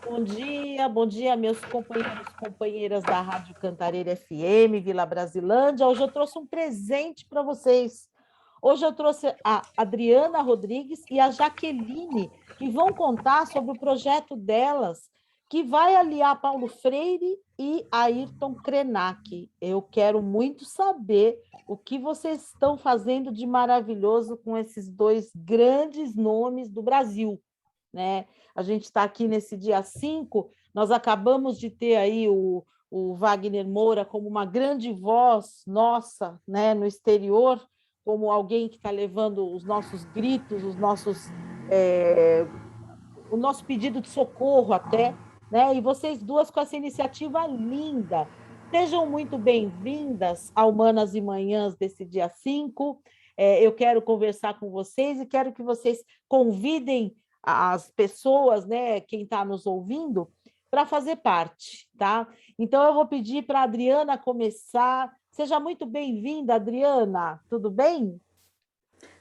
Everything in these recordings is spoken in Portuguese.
Bom dia, meus companheiros e companheiras da Rádio Cantareira FM, Vila Brasilândia. Hoje eu trouxe um presente para vocês. Hoje eu trouxe a Adriana Rodrigues e a Jaqueline, que vão contar sobre o projeto delas, que vai aliar Paulo Freire e Ayrton Krenak. Eu quero muito saber o que vocês estão fazendo de maravilhoso com esses dois grandes nomes do Brasil, né? A gente está aqui nesse dia 5, nós acabamos de ter aí o Wagner Moura como uma grande voz nossa, né, no exterior, como alguém que está levando os nossos gritos, o nosso pedido de socorro até, né? E vocês duas com essa iniciativa linda. Sejam muito bem-vindas ao Manas e Manhãs desse dia 5. Eu quero conversar com vocês e quero que vocês convidem as pessoas, né, quem está nos ouvindo, para fazer parte, tá? Então, eu vou pedir para a Adriana começar. Seja muito bem-vinda, Adriana. Tudo bem?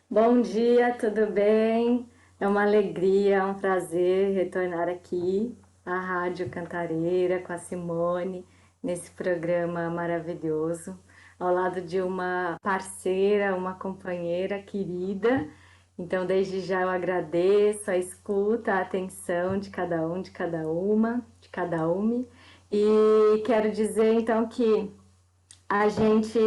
Bom dia, tudo bem? É uma alegria, é um prazer retornar aqui à Rádio Cantareira com a Simone, nesse programa maravilhoso, ao lado de uma parceira, uma companheira querida. Então, desde já eu agradeço a escuta, a atenção de cada um, de cada uma, de cada uma. E quero dizer, então, que a gente,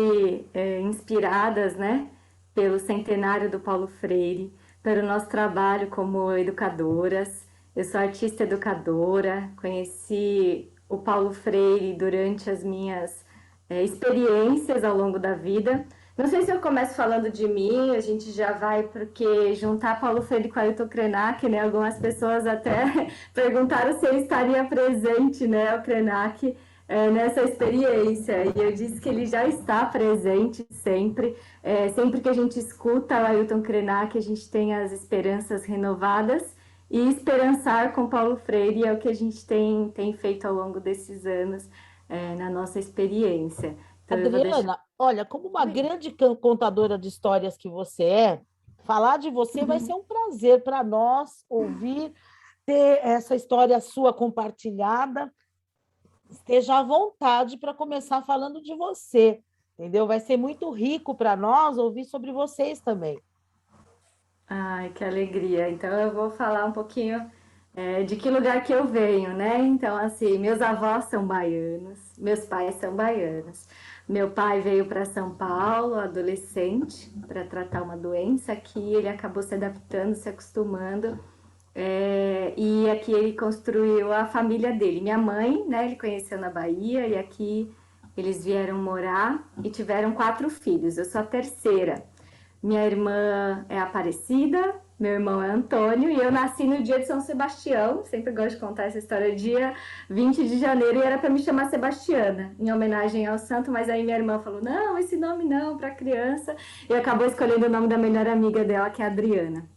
inspiradas, né, pelo centenário do Paulo Freire, pelo nosso trabalho como educadoras. Eu sou artista educadora, conheci o Paulo Freire durante as minhas experiências ao longo da vida. Não sei se eu começo falando de mim, a gente já vai, porque juntar Paulo Freire com Ayrton Krenak, né? Algumas pessoas até perguntaram se ele estaria presente, né, o Krenak, nessa experiência. E eu disse que ele já está presente sempre. Sempre que a gente escuta o Ayrton Krenak, a gente tem as esperanças renovadas. E esperançar com Paulo Freire é o que a gente tem feito ao longo desses anos, na nossa experiência. Então, Adriana, olha, como uma grande contadora de histórias que você é, falar de você vai ser um prazer para nós ouvir, ter essa história sua compartilhada. Esteja à vontade para começar falando de você, entendeu? Vai ser muito rico para nós ouvir sobre vocês também. Ai, que alegria. Então eu vou falar um pouquinho de que lugar que eu venho, né? Então, assim, meus avós são baianos, meus pais são baianos. Meu pai veio para São Paulo, adolescente, para tratar uma doença aqui. Ele acabou se adaptando, se acostumando. E aqui ele construiu a família dele. Minha mãe, né? Ele conheceu na Bahia e aqui eles vieram morar e tiveram 4 filhos. Eu sou a terceira. Minha irmã é Aparecida, meu irmão é Antônio e eu nasci no dia de São Sebastião. Sempre gosto de contar essa história, dia 20 de janeiro, e era para me chamar Sebastiana, em homenagem ao santo, mas aí minha irmã falou, não, esse nome não, para criança, e acabou escolhendo o nome da melhor amiga dela, que é a Adriana.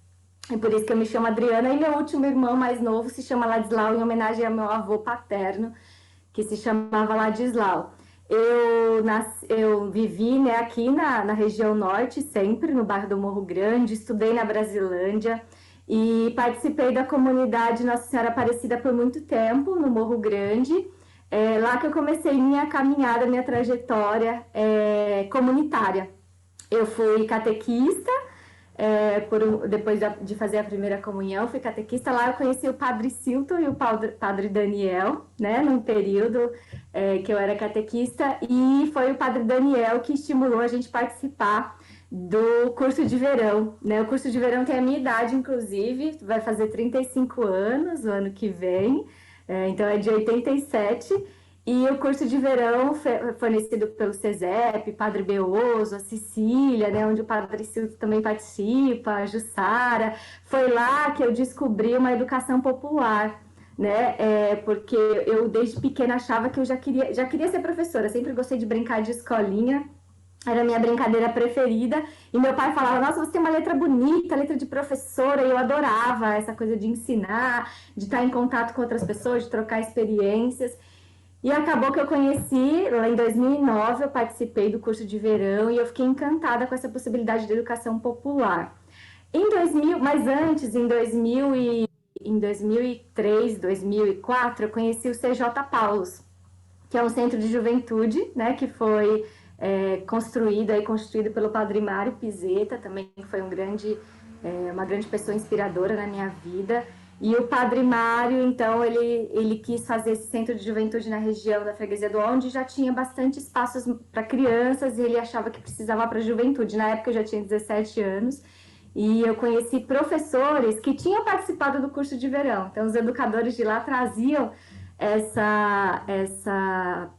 E por isso que eu me chamo Adriana, e meu último irmão mais novo se chama Ladislau, em homenagem ao meu avô paterno, que se chamava Ladislau. Eu vivi, né, aqui na região norte, sempre no bairro do Morro Grande, estudei na Brasilândia e participei da comunidade Nossa Senhora Aparecida por muito tempo, no Morro Grande. É lá que eu comecei minha caminhada, minha trajetória comunitária. Eu fui catequista, depois de fazer a primeira comunhão, fui catequista. Lá eu conheci o Padre Silton e o Padre Daniel, né, num período que eu era catequista, e foi o Padre Daniel que estimulou a gente participar do curso de verão, né? O curso de verão tem a minha idade, inclusive, vai fazer 35 anos o ano que vem, então é de 87. E o curso de verão fornecido pelo CESEP, Padre Beoso, a Cecília, né, onde o Padre Silvio também participa, a Jussara. Foi lá que eu descobri uma educação popular, né? Porque eu desde pequena achava que eu já queria ser professora, sempre gostei de brincar de escolinha. Era a minha brincadeira preferida. E meu pai falava, nossa, você tem uma letra bonita, letra de professora. E eu adorava essa coisa de ensinar, de estar em contato com outras pessoas, de trocar experiências. E acabou que eu conheci, lá em 2009, eu participei do curso de verão e eu fiquei encantada com essa possibilidade de educação popular. Em 2000, mas antes, em 2003, 2004, eu conheci o CJ Paulus, que é um centro de juventude, né, que foi construído pelo Padre Mário Pizzetta, também foi uma grande pessoa inspiradora na minha vida. E o Padre Mário, então, ele quis fazer esse centro de juventude na região da Freguesia do onde já tinha bastante espaços para crianças e ele achava que precisava para a juventude. Na época eu já tinha 17 anos e eu conheci professores que tinham participado do curso de verão. Então, os educadores de lá traziam essa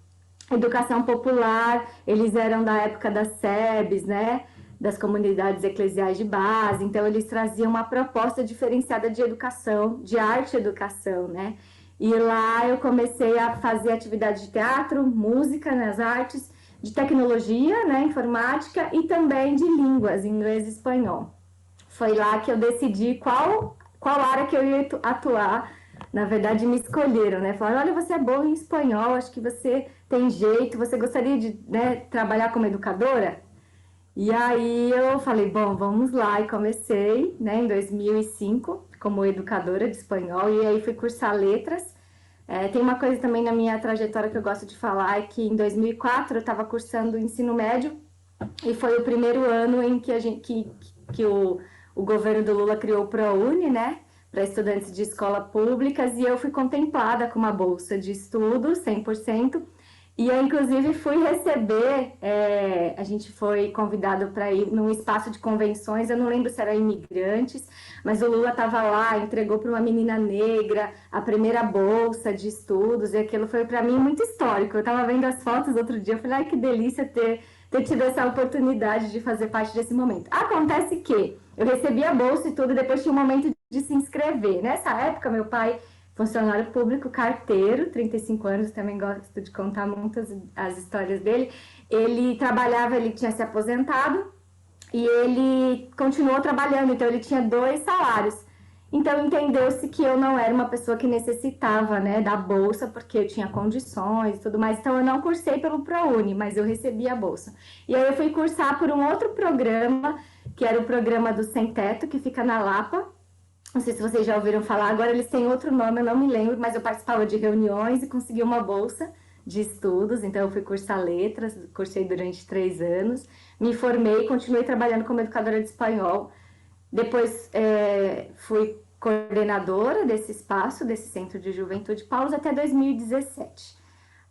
educação popular, eles eram da época das SEBs, né? Das comunidades eclesiais de base, então eles traziam uma proposta diferenciada de educação, de arte e educação, né? E lá eu comecei a fazer atividade de teatro, música nas artes, de tecnologia, né, informática e também de línguas, inglês e espanhol. Foi lá que eu decidi qual área que eu ia atuar. Na verdade, me escolheram, né? Falaram, olha, você é boa em espanhol, acho que você tem jeito, você gostaria de, né, trabalhar como educadora? E aí eu falei, bom, vamos lá. E comecei, né, em 2005 como educadora de espanhol e aí fui cursar letras. Tem uma coisa também na minha trajetória que eu gosto de falar, é que em 2004 eu estava cursando ensino médio e foi o primeiro ano em que o governo do Lula criou o ProUni, né, para estudantes de escola públicas, e eu fui contemplada com uma bolsa de estudo 100%. E eu, inclusive, fui receber, a gente foi convidado para ir num espaço de convenções, eu não lembro se era imigrantes, mas o Lula estava lá, entregou para uma menina negra a primeira bolsa de estudos, e aquilo foi para mim muito histórico. Eu estava vendo as fotos outro dia, eu falei, ai, que delícia ter tido essa oportunidade de fazer parte desse momento. Acontece que eu recebi a bolsa e tudo, e depois tinha um momento de se inscrever. Nessa época, meu pai, funcionário público, carteiro, 35 anos, também gosto de contar muitas as histórias dele. Ele trabalhava, ele tinha se aposentado e ele continuou trabalhando, então ele tinha 2 salários. Então entendeu-se que eu não era uma pessoa que necessitava, né, da bolsa, porque eu tinha condições e tudo mais. Então eu não cursei pelo ProUni, mas eu recebi a bolsa. E aí eu fui cursar por um outro programa, que era o programa do Sem Teto, que fica na Lapa. Não sei se vocês já ouviram falar, agora eles têm outro nome, eu não me lembro, mas eu participava de reuniões e consegui uma bolsa de estudos, então eu fui cursar letras, cursei durante 3 anos, me formei e continuei trabalhando como educadora de espanhol. Depois fui coordenadora desse espaço, desse centro de juventude Paulos, até 2017.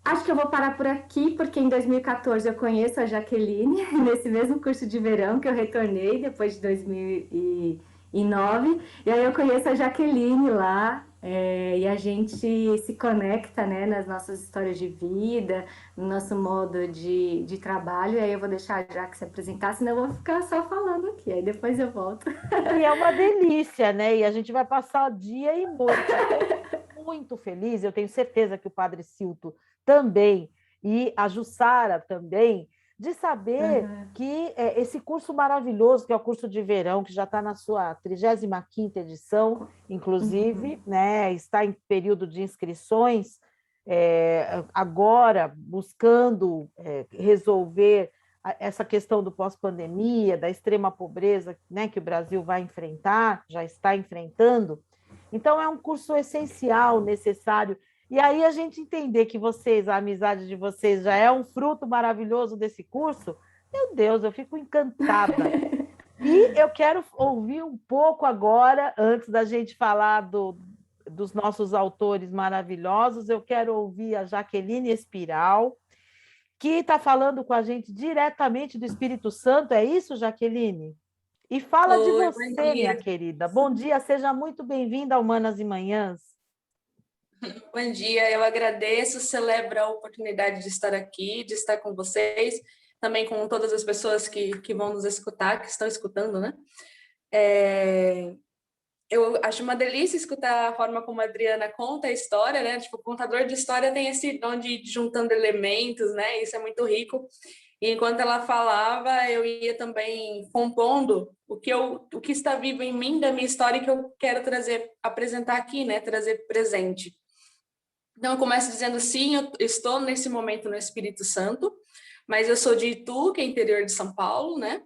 Acho que eu vou parar por aqui, porque em 2014 eu conheço a Jaqueline, nesse mesmo curso de verão que eu retornei depois de 2009. E aí eu conheço a Jaqueline lá, e a gente se conecta, né, nas nossas histórias de vida, no nosso modo de trabalho. E aí eu vou deixar a Jaque se apresentar, senão eu vou ficar só falando aqui. Aí depois eu volto. E é uma delícia, né? E a gente vai passar dia e noite. Eu fico muito feliz, eu tenho certeza que o Padre Cilto também, e a Jussara também, de saber Uhum. que esse curso maravilhoso, que é o curso de verão, que já está na sua 35ª edição, inclusive, Uhum. né? Está em período de inscrições, agora buscando resolver essa questão do pós-pandemia, da extrema pobreza, né, que o Brasil vai enfrentar, já está enfrentando. Então, é um curso essencial, necessário. E aí a gente entender que vocês, a amizade de vocês já é um fruto maravilhoso desse curso, meu Deus, eu fico encantada. E eu quero ouvir um pouco agora, antes da gente falar dos nossos autores maravilhosos, eu quero ouvir a Jaqueline Espiral, que está falando com a gente diretamente do Espírito Santo. É isso, Jaqueline? E fala de Oi, bom você, minha dia. querida. Bom dia, seja muito bem-vinda ao Humanas e Manhãs. Bom dia, eu agradeço, celebro a oportunidade de estar aqui, de estar com vocês, também com todas as pessoas que vão nos escutar, que estão escutando, né? Eu acho uma delícia escutar a forma como a Adriana conta a história, né? Tipo, o contador de história tem esse dom de ir juntando elementos, né? Isso é muito rico. E enquanto ela falava, eu ia também compondo o que está vivo em mim da minha história e que eu quero apresentar aqui, né? Trazer presente. Então, eu começo dizendo, sim, eu estou nesse momento no Espírito Santo, mas eu sou de Itu, que é interior de São Paulo, né?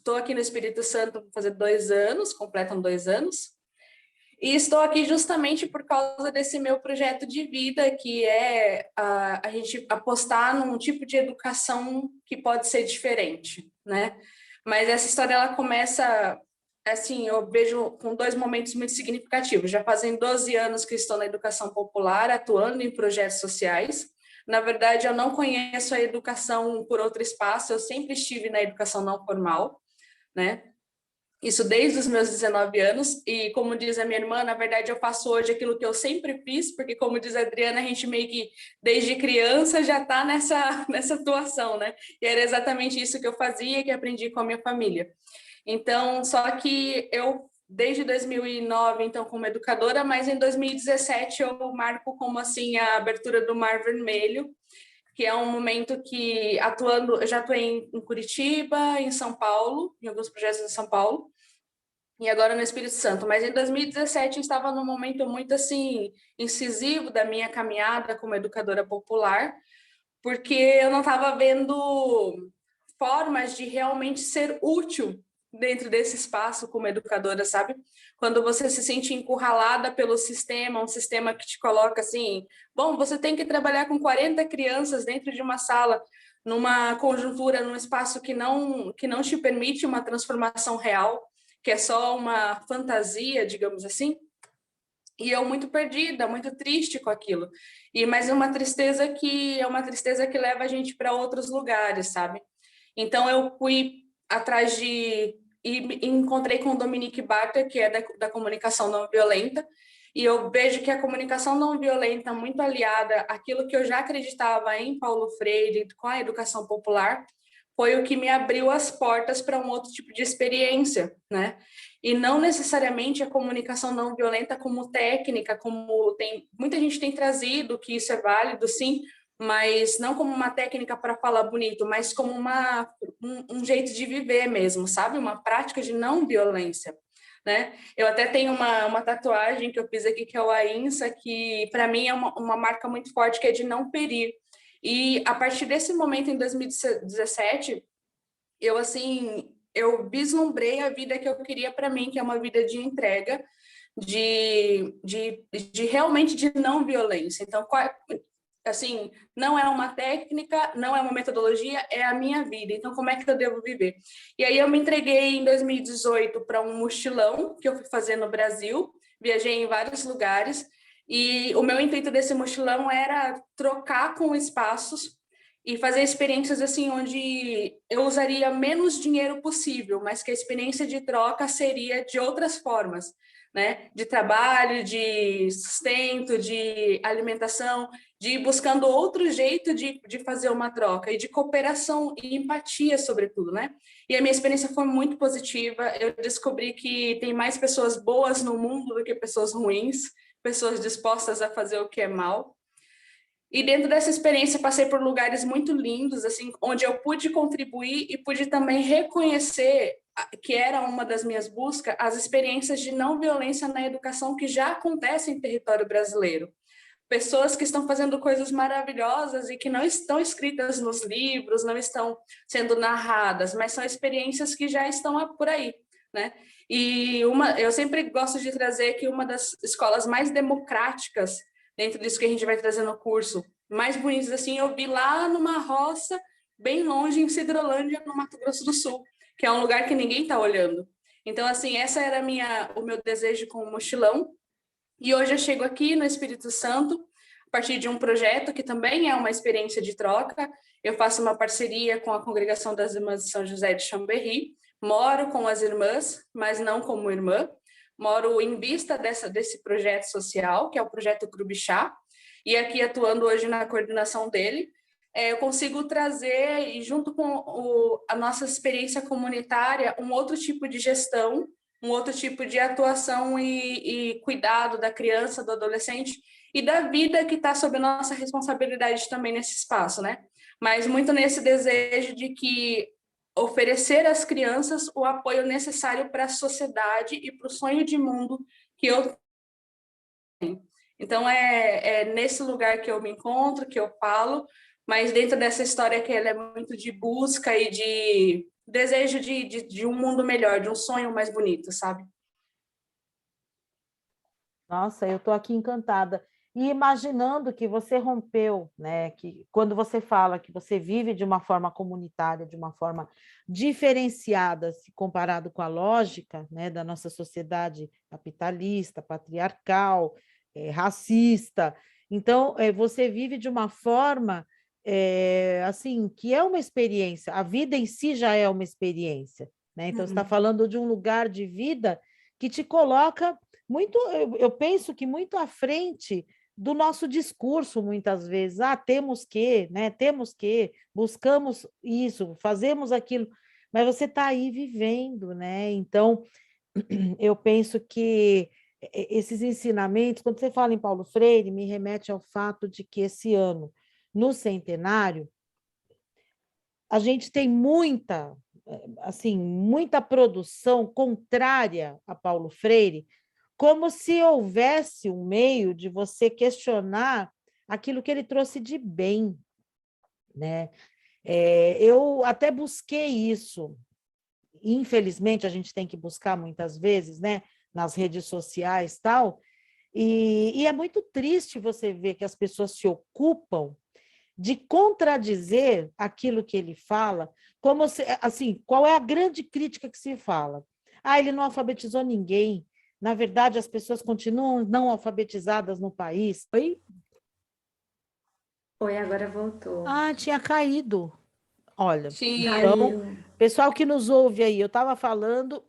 estou aqui no Espírito Santo vou fazer 2 anos, completam 2 anos, e estou aqui justamente por causa desse meu projeto de vida, que é a gente apostar num tipo de educação que pode ser diferente, né? Mas essa história, ela começa, assim, eu vejo com 2 momentos muito significativos. Já fazem 12 anos que estou na educação popular, atuando em projetos sociais. Na verdade, eu não conheço a educação por outro espaço, eu sempre estive na educação não formal, né? Isso desde os meus 19 anos, e como diz a minha irmã, na verdade eu faço hoje aquilo que eu sempre fiz, porque como diz a Adriana, a gente meio que desde criança já está nessa atuação, né? E era exatamente isso que eu fazia e que aprendi com a minha família. Então, só que eu, desde 2009, então, como educadora, mas em 2017 eu marco como, assim, a abertura do Mar Vermelho, que é um momento que, eu já atuei em Curitiba, em São Paulo, em alguns projetos em São Paulo, e agora no Espírito Santo. Mas em 2017 eu estava num momento muito, assim, incisivo da minha caminhada como educadora popular, porque eu não estava vendo formas de realmente ser útil dentro desse espaço como educadora, sabe? Quando você se sente encurralada pelo sistema, um sistema que te coloca assim, bom, você tem que trabalhar com 40 crianças dentro de uma sala, numa conjuntura, num espaço que não te permite uma transformação real, que é só uma fantasia, digamos assim. E eu muito perdida, muito triste com aquilo. Mas é uma tristeza que leva a gente para outros lugares, sabe? Então eu fui atrás e encontrei com o Dominique Barter, que é da comunicação não violenta, e eu vejo que a comunicação não violenta, muito aliada àquilo que eu já acreditava em Paulo Freire, com a educação popular, foi o que me abriu as portas para um outro tipo de experiência, né? E não necessariamente a comunicação não violenta como técnica, como muita gente tem trazido, que isso é válido, sim, mas não como uma técnica para falar bonito, mas como um jeito de viver mesmo, sabe? Uma prática de não violência, né? Eu até tenho uma tatuagem que eu fiz aqui, que é o AINSA, que para mim é uma marca muito forte, que é de não ferir. E a partir desse momento, em 2017, eu vislumbrei a vida que eu queria para mim, que é uma vida de entrega, de realmente de não violência. Então, assim, não é uma técnica, não é uma metodologia, é a minha vida. Então, como é que eu devo viver? E aí eu me entreguei em 2018 para um mochilão que eu fui fazer no Brasil, viajei em vários lugares, e o meu intuito desse mochilão era trocar com espaços e fazer experiências assim onde eu usaria menos dinheiro possível, mas que a experiência de troca seria de outras formas, né? De trabalho, de sustento, de alimentação, de ir buscando outro jeito de fazer uma troca e de cooperação e empatia, sobretudo, né? E a minha experiência foi muito positiva. Eu descobri que tem mais pessoas boas no mundo do que pessoas ruins, pessoas dispostas a fazer o que é mal. E dentro dessa experiência passei por lugares muito lindos, assim, onde eu pude contribuir e pude também reconhecer, que era uma das minhas buscas, as experiências de não violência na educação que já acontecem em território brasileiro. Pessoas que estão fazendo coisas maravilhosas e que não estão escritas nos livros, não estão sendo narradas, mas são experiências que já estão por aí, né? E eu sempre gosto de trazer que uma das escolas mais democráticas dentro disso que a gente vai trazer no curso, mais bonitos assim, eu vi lá numa roça, bem longe, em Cidrolândia, no Mato Grosso do Sul, que é um lugar que ninguém está olhando. Então, assim, essa era o meu desejo com o mochilão. E hoje eu chego aqui no Espírito Santo, a partir de um projeto que também é uma experiência de troca. Eu faço uma parceria com a Congregação das Irmãs de São José de Chambéry, moro com as irmãs, mas não como irmã, moro em vista desse projeto social, que é o projeto Crubixá, e aqui atuando hoje na coordenação dele, eu consigo trazer, e junto com a nossa experiência comunitária, um outro tipo de gestão, um outro tipo de atuação e cuidado da criança, do adolescente e da vida que está sob a nossa responsabilidade também nesse espaço, né? Mas muito nesse desejo de que oferecer às crianças o apoio necessário para a sociedade e para o sonho de mundo que eu tenho. Então, é nesse lugar que eu me encontro, que eu falo, mas dentro dessa história que ela é muito de busca e de desejo de um mundo melhor, de um sonho mais bonito, sabe? Nossa, eu estou aqui encantada. E imaginando que você rompeu, né? Que quando você fala que você vive de uma forma comunitária, de uma forma diferenciada, se comparado com a lógica, né, da nossa sociedade capitalista, patriarcal, racista. Então, você vive de uma forma assim, que é uma experiência. A vida em si já é uma experiência, né? Então, você está falando de um lugar de vida que te coloca muito, eu penso que muito à frente do nosso discurso, muitas vezes. Ah, temos que, né? Temos que, buscamos isso, fazemos aquilo, mas você está aí vivendo, né? Então, eu penso que esses ensinamentos, quando você fala em Paulo Freire, me remete ao fato de que esse ano, no centenário, a gente tem muita, assim, muita produção contrária a Paulo Freire, como se houvesse um meio de você questionar aquilo que ele trouxe de bem, né? Eu até busquei isso, infelizmente a gente tem que buscar muitas vezes, né? Nas redes sociais e tal, e é muito triste você ver que as pessoas se ocupam de contradizer aquilo que ele fala, como se, assim, qual é a grande crítica que se fala? Ah, ele não alfabetizou ninguém. Na verdade, as pessoas continuam não alfabetizadas no país. Oi? Oi, agora voltou. Ah, tinha caído. Olha, então, Caiu. pessoal que nos ouve aí, eu estava falando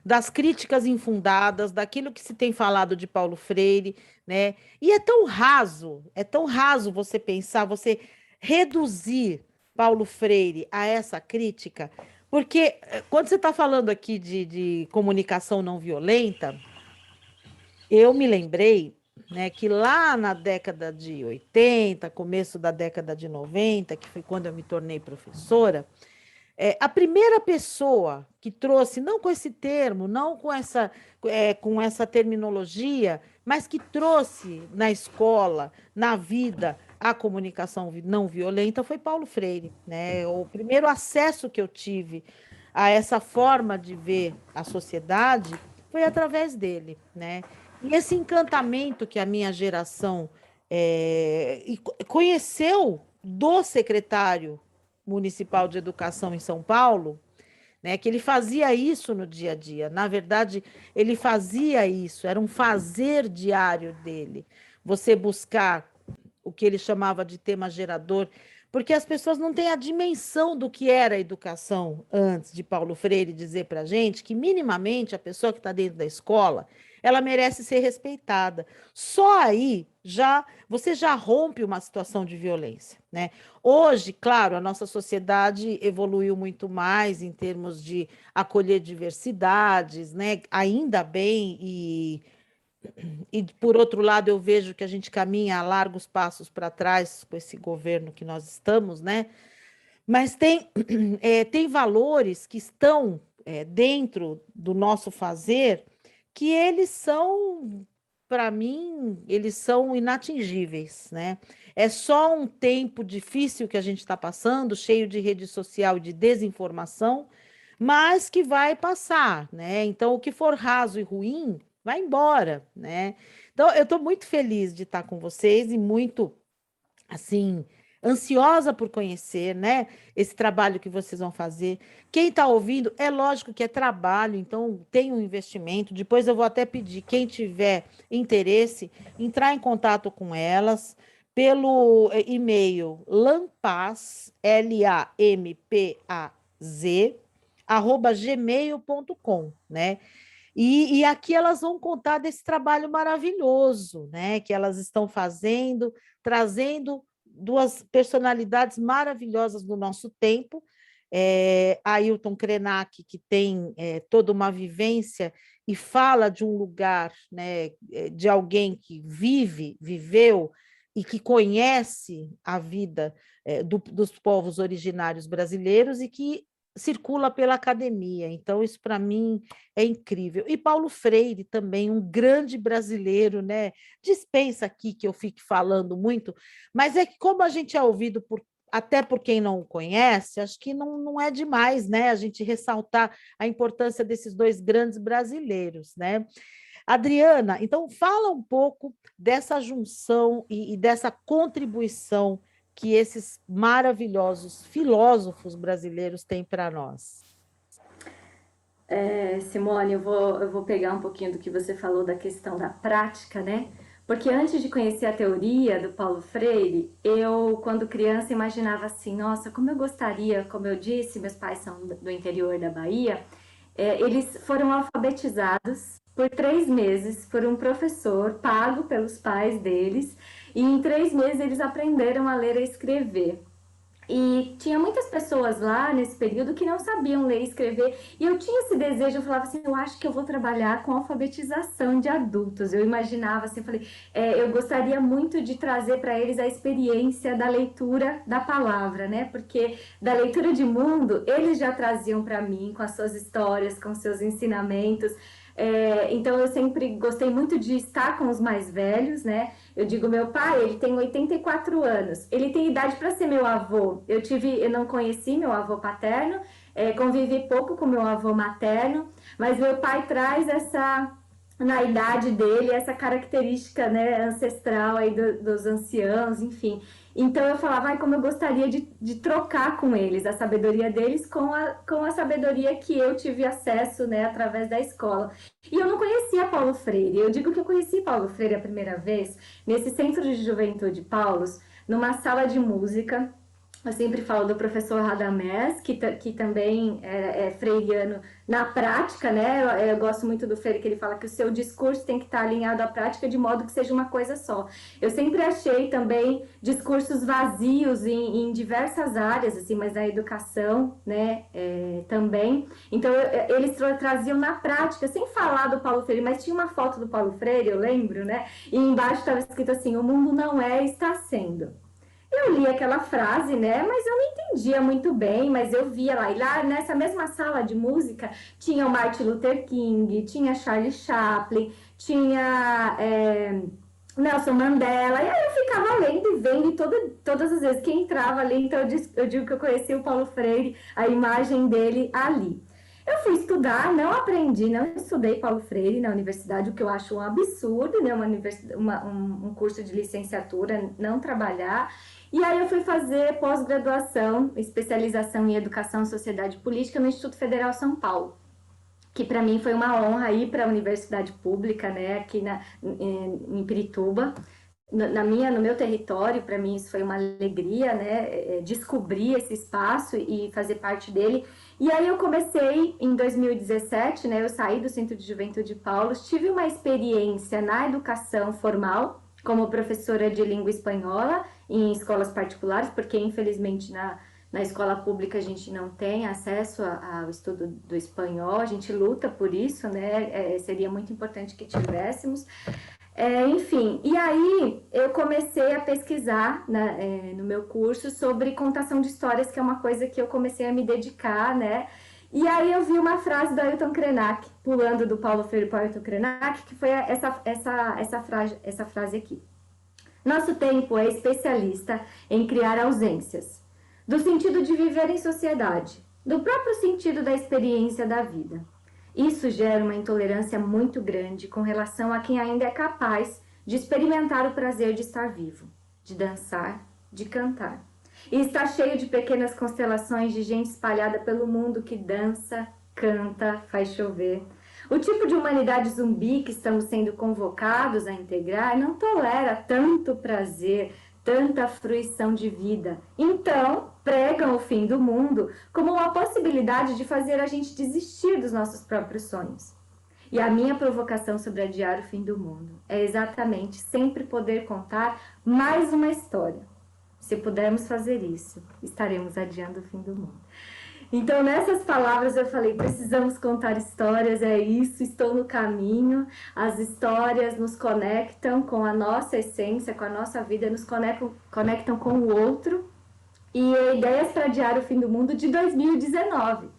das críticas infundadas, daquilo que se tem falado de Paulo Freire, né? E é tão raso você pensar, você reduzir Paulo Freire a essa crítica, porque quando você está falando aqui de comunicação não violenta, eu me lembrei, né, que lá na década de 80, começo da década de 90, que foi quando eu me tornei professora, a primeira pessoa que trouxe, não com esse termo, não com essa terminologia, mas que trouxe na escola, na vida, a comunicação não violenta foi Paulo Freire, né? O primeiro acesso que eu tive a essa forma de ver a sociedade foi através dele, né? E esse encantamento que a minha geração conheceu do secretário municipal de educação em São Paulo, né, que ele fazia isso no dia a dia. Na verdade, ele fazia isso, era um fazer diário dele. Você buscar o que ele chamava de tema gerador, porque as pessoas não têm a dimensão do que era a educação antes de Paulo Freire dizer para a gente que, minimamente, a pessoa que está dentro da escola, ela merece ser respeitada. Só aí você já rompe uma situação de violência, né? Hoje, claro, a nossa sociedade evoluiu muito mais em termos de acolher diversidades, né? Ainda bem, e por outro lado, eu vejo que a gente caminha a largos passos para trás com esse governo que nós estamos, né? Mas tem valores que estão dentro do nosso fazer que eles são, para mim, eles são inatingíveis, né? É só um tempo difícil que a gente está passando, cheio de rede social e de desinformação, mas que vai passar, né? Então, o que for raso e ruim, vai embora, né? Então, eu estou muito feliz de estar com vocês e muito, assim, ansiosa por conhecer, né, esse trabalho que vocês vão fazer. Quem está ouvindo, é lógico que é trabalho, então tem um investimento. Depois eu vou até pedir, quem tiver interesse, entrar em contato com elas pelo e-mail lampaz, Lampaz, @gmail.com, né? E aqui elas vão contar desse trabalho maravilhoso, né, que elas estão fazendo, trazendo duas personalidades maravilhosas do nosso tempo, Ailton Krenak, que tem toda uma vivência e fala de um lugar, né, de alguém que viveu e que conhece a vida dos povos originários brasileiros e que circula pela academia. Então, isso para mim é incrível. E Paulo Freire também, um grande brasileiro, né? Dispensa aqui que eu fique falando muito, mas é que como a gente é ouvido até por quem não o conhece, acho que não é demais, né? A gente ressaltar a importância desses dois grandes brasileiros, né? Adriana, então fala um pouco dessa junção e dessa contribuição que esses maravilhosos filósofos brasileiros têm para nós. Simone, eu vou pegar um pouquinho do que você falou da questão da prática, né? Porque antes de conhecer a teoria do Paulo Freire, eu, quando criança, imaginava assim, nossa, como eu gostaria, como eu disse, meus pais são do interior da Bahia, eles foram alfabetizados por 3 meses por um professor pago pelos pais deles, e em 3 meses eles aprenderam a ler e escrever. E tinha muitas pessoas lá nesse período que não sabiam ler e escrever. E eu tinha esse desejo, eu falava assim, eu acho que eu vou trabalhar com alfabetização de adultos. Eu imaginava assim, eu falei, eu gostaria muito de trazer para eles a experiência da leitura da palavra, né? Porque da leitura de mundo, eles já traziam para mim, com as suas histórias, com seus ensinamentos. Então eu sempre gostei muito de estar com os mais velhos, né? Eu digo, meu pai, ele tem 84 anos, ele tem idade para ser meu avô. Eu não conheci meu avô paterno, convivi pouco com meu avô materno, mas meu pai traz na idade dele, essa característica, né, ancestral aí dos anciãos, enfim. Então eu falava, ai, como eu gostaria de trocar com eles, a sabedoria deles com a sabedoria que eu tive acesso, né, através da escola. E eu não conhecia Paulo Freire. Eu digo que eu conheci Paulo Freire a primeira vez nesse Centro de Juventude Paulos, numa sala de música. Eu sempre falo do professor Radamés, que também é freiriano na prática, né? Eu gosto muito do Freire, que ele fala que o seu discurso tem que estar alinhado à prática de modo que seja uma coisa só. Eu sempre achei também discursos vazios em diversas áreas, assim, mas na educação, né, também. Então, eles traziam na prática, sem falar do Paulo Freire, mas tinha uma foto do Paulo Freire, eu lembro, né? E embaixo estava escrito assim, o mundo não é, está sendo. Eu li aquela frase, né? Mas eu não entendia muito bem, mas eu via lá. E lá nessa mesma sala de música tinha o Martin Luther King, tinha Charlie Chaplin, tinha Nelson Mandela. E aí eu ficava lendo e vendo, e todas as vezes que entrava ali, então eu digo que eu conheci o Paulo Freire, a imagem dele ali. Eu fui estudar, não aprendi, não estudei Paulo Freire na universidade, o que eu acho um absurdo, né? Um curso de licenciatura, não trabalhar. E aí eu fui fazer pós-graduação, especialização em Educação e Sociedade Política no Instituto Federal São Paulo, que para mim foi uma honra ir para a universidade pública, né, aqui em Pirituba. No meu território, para mim isso foi uma alegria, né, descobrir esse espaço e fazer parte dele. E aí eu comecei em 2017, né, eu saí do Centro de Juventude Paulos, tive uma experiência na educação formal, como professora de língua espanhola em escolas particulares, porque infelizmente na escola pública a gente não tem acesso ao estudo do espanhol, a gente luta por isso, né? Seria muito importante que tivéssemos. Enfim, e aí eu comecei a pesquisar no meu curso sobre contação de histórias, que é uma coisa que eu comecei a me dedicar, né? E aí eu vi uma frase do Ailton Krenak, pulando do Paulo Freire para o Ailton Krenak, que foi essa frase aqui. Nosso tempo é especialista em criar ausências, do sentido de viver em sociedade, do próprio sentido da experiência da vida. Isso gera uma intolerância muito grande com relação a quem ainda é capaz de experimentar o prazer de estar vivo, de dançar, de cantar. E está cheio de pequenas constelações de gente espalhada pelo mundo que dança, canta, faz chover. O tipo de humanidade zumbi que estamos sendo convocados a integrar não tolera tanto prazer, tanta fruição de vida. Então, pregam o fim do mundo como uma possibilidade de fazer a gente desistir dos nossos próprios sonhos. E a minha provocação sobre adiar o fim do mundo é exatamente sempre poder contar mais uma história. Se pudermos fazer isso, estaremos adiando o fim do mundo. Então, nessas palavras eu falei, precisamos contar histórias, é isso, estou no caminho. As histórias nos conectam com a nossa essência, com a nossa vida, nos conectam com o outro. e Ideias para Adiar o Fim do Mundo de 2019.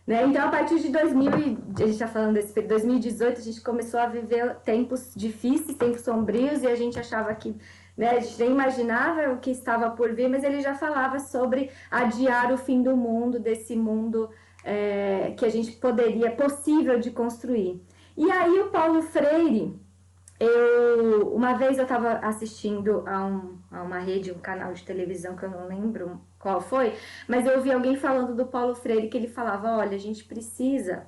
Né? Então, a partir de 2000, a gente está falando desse período, 2018, a gente começou a viver tempos difíceis, tempos sombrios, e a gente achava que, né, a gente nem imaginava o que estava por vir, mas ele já falava sobre adiar o fim do mundo, desse mundo que a gente possível de construir. E aí o Paulo Freire, uma vez eu estava assistindo a uma rede, um canal de televisão que eu não lembro qual foi, mas eu ouvi alguém falando do Paulo Freire que ele falava, olha, a gente precisa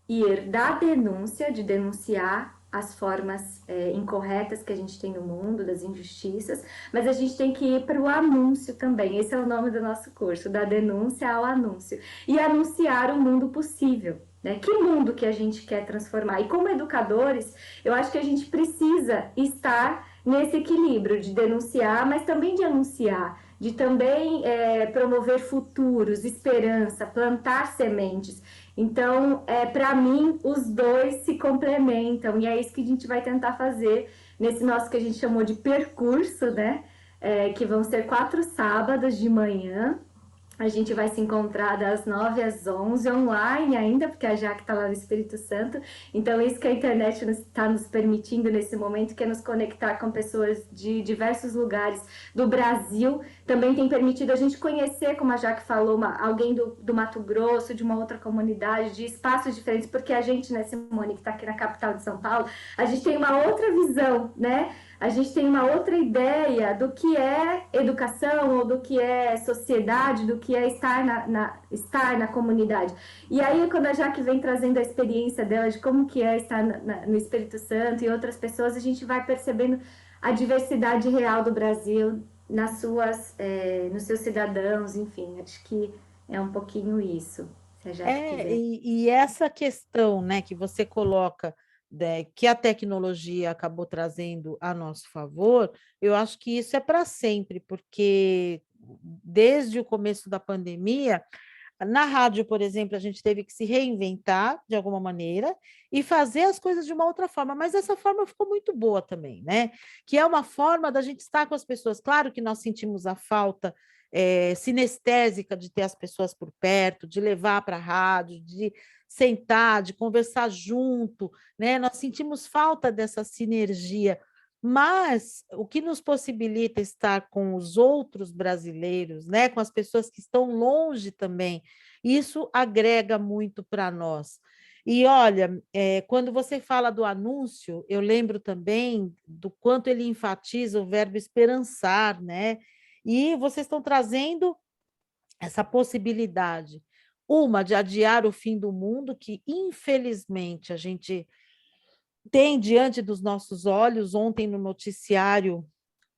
ir da denúncia, de denunciar as formas incorretas que a gente tem no mundo, das injustiças, mas a gente tem que ir para o anúncio também. Esse é o nome do nosso curso, da denúncia ao anúncio. E anunciar um mundo possível. Né? Que mundo que a gente quer transformar? E como educadores, eu acho que a gente precisa estar nesse equilíbrio de denunciar, mas também de anunciar, de também promover futuros, esperança, plantar sementes. Então, para mim, os dois se complementam e é isso que a gente vai tentar fazer nesse nosso que a gente chamou de percurso, né? Que vão ser 4 sábados de manhã. A gente vai se encontrar das 9 às 11 online ainda, porque a Jaque está lá no Espírito Santo. Então, isso que a internet está nos permitindo nesse momento, que é nos conectar com pessoas de diversos lugares do Brasil. Também tem permitido a gente conhecer, como a Jaque falou, alguém do Mato Grosso, de uma outra comunidade, de espaços diferentes, porque a gente, né, Simone, que está aqui na capital de São Paulo, a gente tem uma outra visão, né? A gente tem uma outra ideia do que é educação ou do que é sociedade, do que é estar na comunidade. E aí, quando a Jaque vem trazendo a experiência dela de como que é estar no Espírito Santo e outras pessoas, a gente vai percebendo a diversidade real do Brasil nos seus cidadãos, enfim, acho que é um pouquinho isso, se a Jaque quiser. E essa questão, né, que você coloca, que a tecnologia acabou trazendo a nosso favor, eu acho que isso é para sempre, porque desde o começo da pandemia, na rádio, por exemplo, a gente teve que se reinventar de alguma maneira e fazer as coisas de uma outra forma, mas essa forma ficou muito boa também, né? Que é uma forma da gente estar com as pessoas. Claro que nós sentimos a falta sinestésica de ter as pessoas por perto, de levar para a rádio, de sentar, de conversar junto, né? Nós sentimos falta dessa sinergia, mas o que nos possibilita estar com os outros brasileiros, né, com as pessoas que estão longe também, isso agrega muito para nós. E olha, quando você fala do anúncio, eu lembro também do quanto ele enfatiza o verbo esperançar, né? E vocês estão trazendo essa possibilidade, uma de adiar o fim do mundo, que infelizmente a gente tem diante dos nossos olhos. Ontem no noticiário,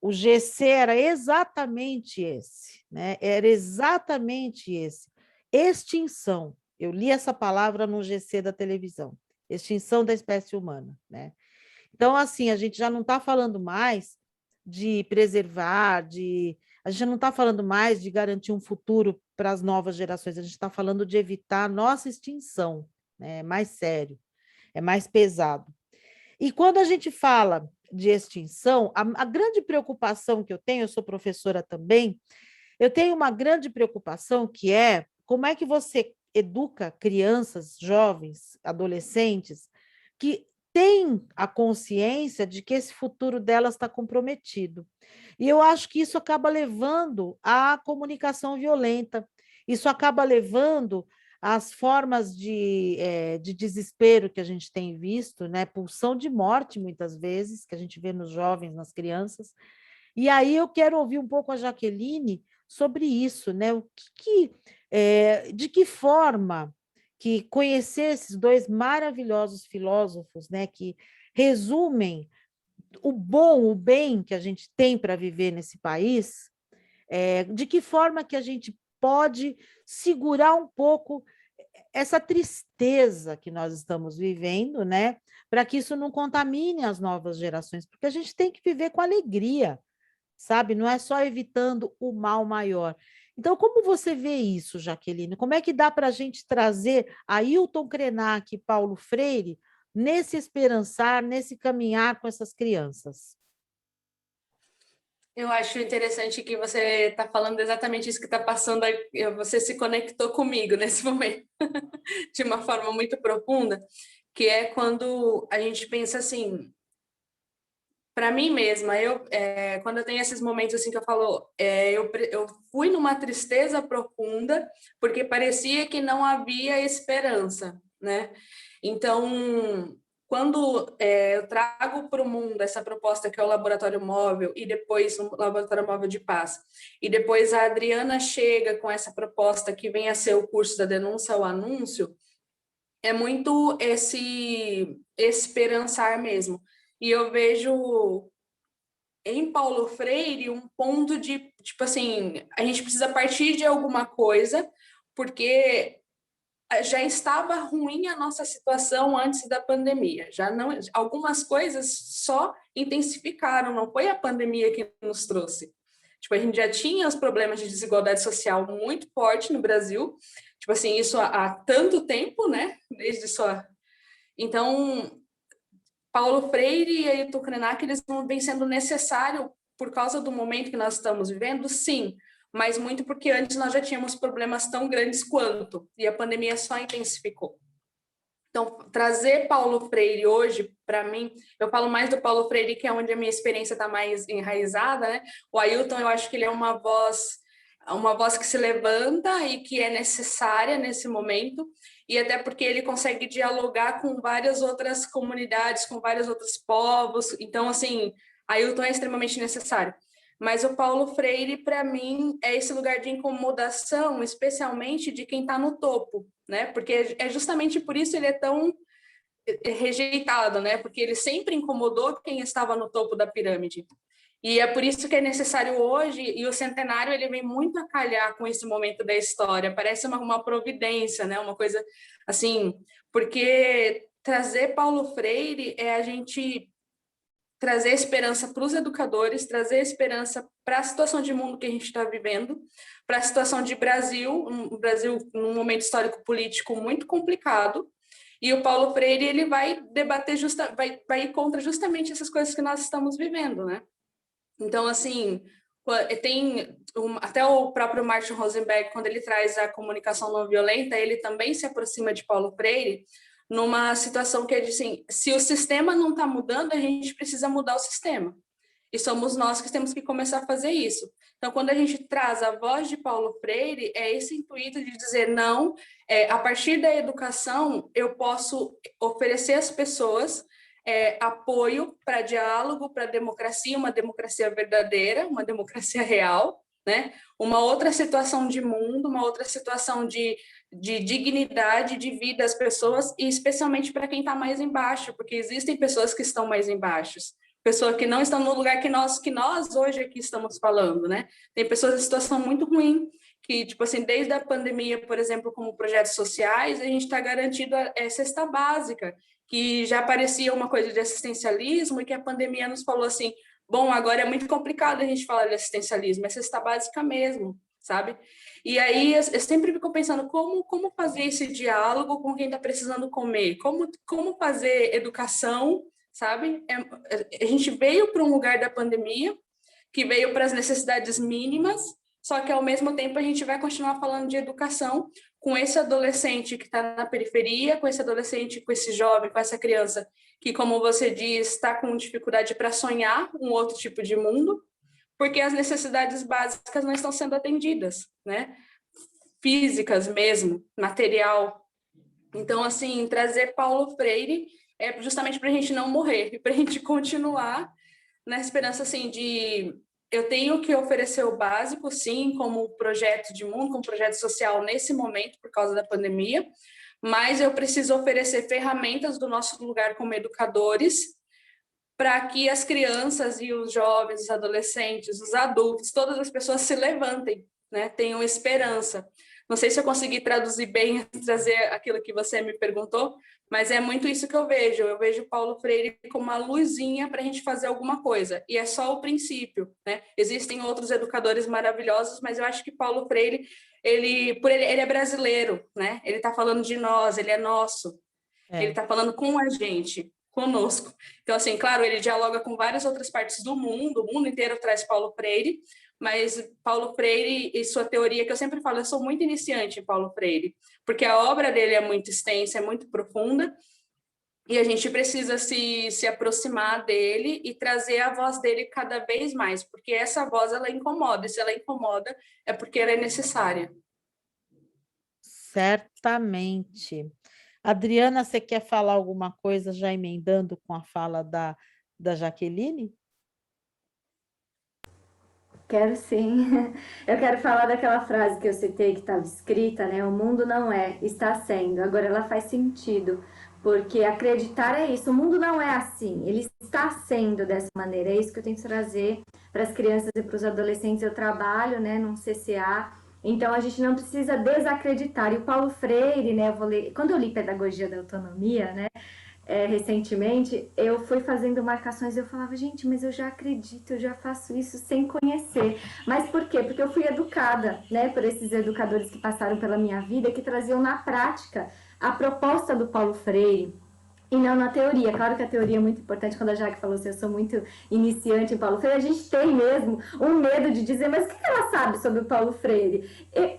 o GC era exatamente esse, né? Era exatamente esse. Extinção. Eu li essa palavra no GC da televisão. Extinção da espécie humana, né? Então, assim, a gente já não está falando mais de preservar, a gente não está falando mais de garantir um futuro para as novas gerações, a gente está falando de evitar a nossa extinção, né? É mais sério, é mais pesado. E quando a gente fala de extinção, a grande preocupação que eu sou professora também, eu tenho uma grande preocupação que é como é que você educa crianças, jovens, adolescentes, que têm a consciência de que esse futuro delas está comprometido. E eu acho que isso acaba levando à comunicação violenta, isso acaba levando às formas de desespero que a gente tem visto, né? Pulsão de morte, muitas vezes, que a gente vê nos jovens, nas crianças. E aí eu quero ouvir um pouco a Jaqueline sobre isso, né? De que forma que conhecer esses dois maravilhosos filósofos, né, que resumem o bom, o bem que a gente tem para viver nesse país, de que forma que a gente pode segurar um pouco essa tristeza que nós estamos vivendo, né, para que isso não contamine as novas gerações, porque a gente tem que viver com alegria, sabe? Não é só evitando o mal maior. Então, como você vê isso, Jaqueline? Como é que dá para a gente trazer Ailton Krenak e Paulo Freire nesse esperançar, nesse caminhar com essas crianças? Eu acho interessante que você está falando exatamente isso que está passando, você se conectou comigo nesse momento, de uma forma muito profunda, que é quando a gente pensa assim, para mim mesma, quando eu tenho esses momentos assim que eu falo, eu fui numa tristeza profunda, porque parecia que não havia esperança, né? Então, quando eu trago para o mundo essa proposta que é o Laboratório Móvel e depois o Laboratório Móvel de Paz, e depois a Adriana chega com essa proposta que vem a ser o curso da denúncia ao anúncio, é muito esse esperançar mesmo. E eu vejo em Paulo Freire um ponto de, tipo assim, a gente precisa partir de alguma coisa, porque já estava ruim a nossa situação antes da pandemia. Já não, algumas coisas só intensificaram, não foi a pandemia que nos trouxe. Tipo, a gente já tinha os problemas de desigualdade social muito forte no Brasil, tipo assim, isso há tanto tempo, né? Desde sua. Então, Paulo Freire e Ailton Krenak, eles vêm sendo necessários por causa do momento que nós estamos vivendo, sim, mas muito porque antes nós já tínhamos problemas tão grandes quanto, e a pandemia só intensificou. Então, trazer Paulo Freire hoje, para mim, eu falo mais do Paulo Freire, que é onde a minha experiência está mais enraizada, né? O Ailton, eu acho que ele é uma voz que se levanta e que é necessária nesse momento, e até porque ele consegue dialogar com várias outras comunidades, com vários outros povos. Então, assim, Ailton é extremamente necessário. Mas o Paulo Freire, para mim, é esse lugar de incomodação, especialmente de quem está no topo, né? Porque é justamente por isso ele é tão rejeitado, né? Porque ele sempre incomodou quem estava no topo da pirâmide. E é por isso que é necessário hoje, e o centenário ele vem muito a calhar com esse momento da história, parece uma providência, né? Uma coisa assim, porque trazer Paulo Freire é a gente trazer esperança para os educadores, trazer esperança para a situação de mundo que a gente está vivendo, para a situação de Brasil, um Brasil num momento histórico político muito complicado. E o Paulo Freire ele vai debater vai ir contra justamente essas coisas que nós estamos vivendo, né? Então, assim, até o próprio Martin Rosenberg, quando ele traz a comunicação não violenta, ele também se aproxima de Paulo Freire numa situação que é de assim, se o sistema não está mudando, a gente precisa mudar o sistema. E somos nós que temos que começar a fazer isso. Então, quando a gente traz a voz de Paulo Freire, é esse intuito de dizer, não, a partir da educação, eu posso oferecer às pessoas apoio para diálogo, para democracia, uma democracia verdadeira, uma democracia real, né? Uma outra situação de mundo, uma outra situação de dignidade de vida das pessoas, e especialmente para quem está mais embaixo, porque existem pessoas que estão mais embaixo, pessoas que não estão no lugar que nós hoje aqui estamos falando, né? Tem pessoas em situação muito ruim, que, tipo assim, desde a pandemia, por exemplo, como projetos sociais, a gente está garantido a cesta básica, que já parecia uma coisa de assistencialismo, e que a pandemia nos falou assim, bom, agora é muito complicado a gente falar de assistencialismo, é cesta básica mesmo, sabe? E aí eu sempre fico pensando como fazer esse diálogo com quem está precisando comer, como fazer educação, sabe? A gente veio para um lugar da pandemia, que veio para as necessidades mínimas, só que ao mesmo tempo a gente vai continuar falando de educação com esse adolescente que está na periferia, com esse adolescente, com esse jovem, com essa criança que, como você diz, está com dificuldade para sonhar um outro tipo de mundo, porque as necessidades básicas não estão sendo atendidas, né? Físicas mesmo, material. Então, assim, trazer Paulo Freire é justamente para a gente não morrer, e para a gente continuar na esperança, assim, de eu tenho que oferecer o básico, sim, como projeto de mundo, como projeto social nesse momento, por causa da pandemia, mas eu preciso oferecer ferramentas do nosso lugar como educadores para que as crianças e os jovens, os adolescentes, os adultos, todas as pessoas se levantem, né? Tenham esperança. Não sei se eu consegui traduzir bem, trazer aquilo que você me perguntou, mas é muito isso que eu vejo. Eu vejo Paulo Freire como uma luzinha para a gente fazer alguma coisa. E é só o princípio, né? Existem outros educadores maravilhosos, mas eu acho que Paulo Freire, ele é brasileiro, né? Ele está falando de nós, ele é nosso. Ele está falando com a gente. conosco. Então, assim, claro, ele dialoga com várias outras partes do mundo, o mundo inteiro traz Paulo Freire, mas Paulo Freire e sua teoria, que eu sempre falo, eu sou muito iniciante em Paulo Freire, porque a obra dele é muito extensa, é muito profunda, e a gente precisa se aproximar dele e trazer a voz dele cada vez mais, porque essa voz, ela incomoda, e se ela incomoda, é porque ela é necessária. Certamente. Adriana, você quer falar alguma coisa já emendando com a fala da Jaqueline? Quero sim. Eu quero falar daquela frase que eu citei que estava escrita, né? O mundo não é, está sendo. Agora ela faz sentido, porque acreditar é isso. O mundo não é assim, ele está sendo dessa maneira. É isso que eu tento trazer para as crianças e para os adolescentes. Eu trabalho, né, num CCA, então a gente não precisa desacreditar. E o Paulo Freire, né? Quando eu li Pedagogia da Autonomia, né? Recentemente, eu fui fazendo marcações e eu falava, gente, mas eu já acredito, eu já faço isso sem conhecer. Mas por quê? Porque eu fui educada, né, por esses educadores que passaram pela minha vida, que traziam na prática a proposta do Paulo Freire, e não na teoria. Claro que a teoria é muito importante. Quando a Jaque falou assim, eu sou muito iniciante em Paulo Freire, a gente tem mesmo um medo de dizer, mas o que ela sabe sobre o Paulo Freire?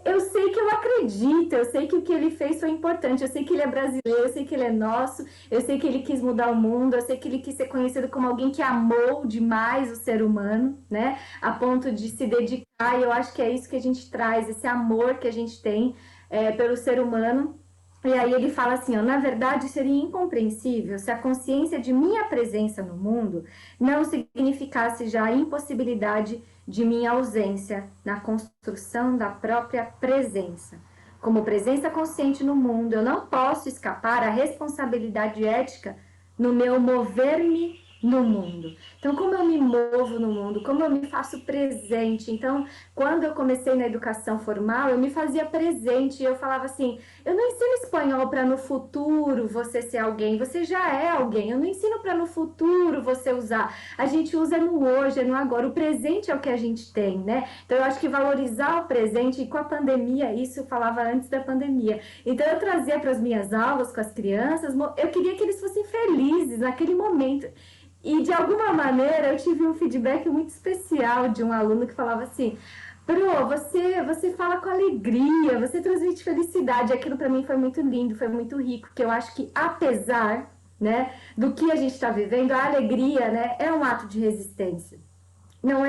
Eu sei que eu acredito, eu sei que o que ele fez foi importante, eu sei que ele é brasileiro, eu sei que ele é nosso, eu sei que ele quis mudar o mundo, eu sei que ele quis ser conhecido como alguém que amou demais o ser humano, né? A ponto de se dedicar, e eu acho que é isso que a gente traz, esse amor que a gente tem pelo ser humano. E aí ele fala assim, ó, na verdade seria incompreensível se a consciência de minha presença no mundo não significasse já a impossibilidade de minha ausência na construção da própria presença. Como presença consciente no mundo, eu não posso escapar à responsabilidade ética no meu mover-me no mundo. Então, como eu me movo no mundo, como eu me faço presente. Então, quando eu comecei na educação formal, eu me fazia presente e eu falava assim, eu não ensino espanhol para no futuro você ser alguém, você já é alguém. Eu não ensino para no futuro você usar. A gente usa no hoje, é no agora. O presente é o que a gente tem, né? Então, eu acho que valorizar o presente, e com a pandemia, isso eu falava antes da pandemia. Então, eu trazia para as minhas aulas com as crianças, eu queria que eles fossem felizes naquele momento. E, de alguma maneira, eu tive um feedback muito especial de um aluno que falava assim, Pro, você fala com alegria, você transmite felicidade. Aquilo para mim foi muito lindo, foi muito rico, porque eu acho que apesar, né, do que a gente está vivendo, a alegria, né, é um ato de resistência. Não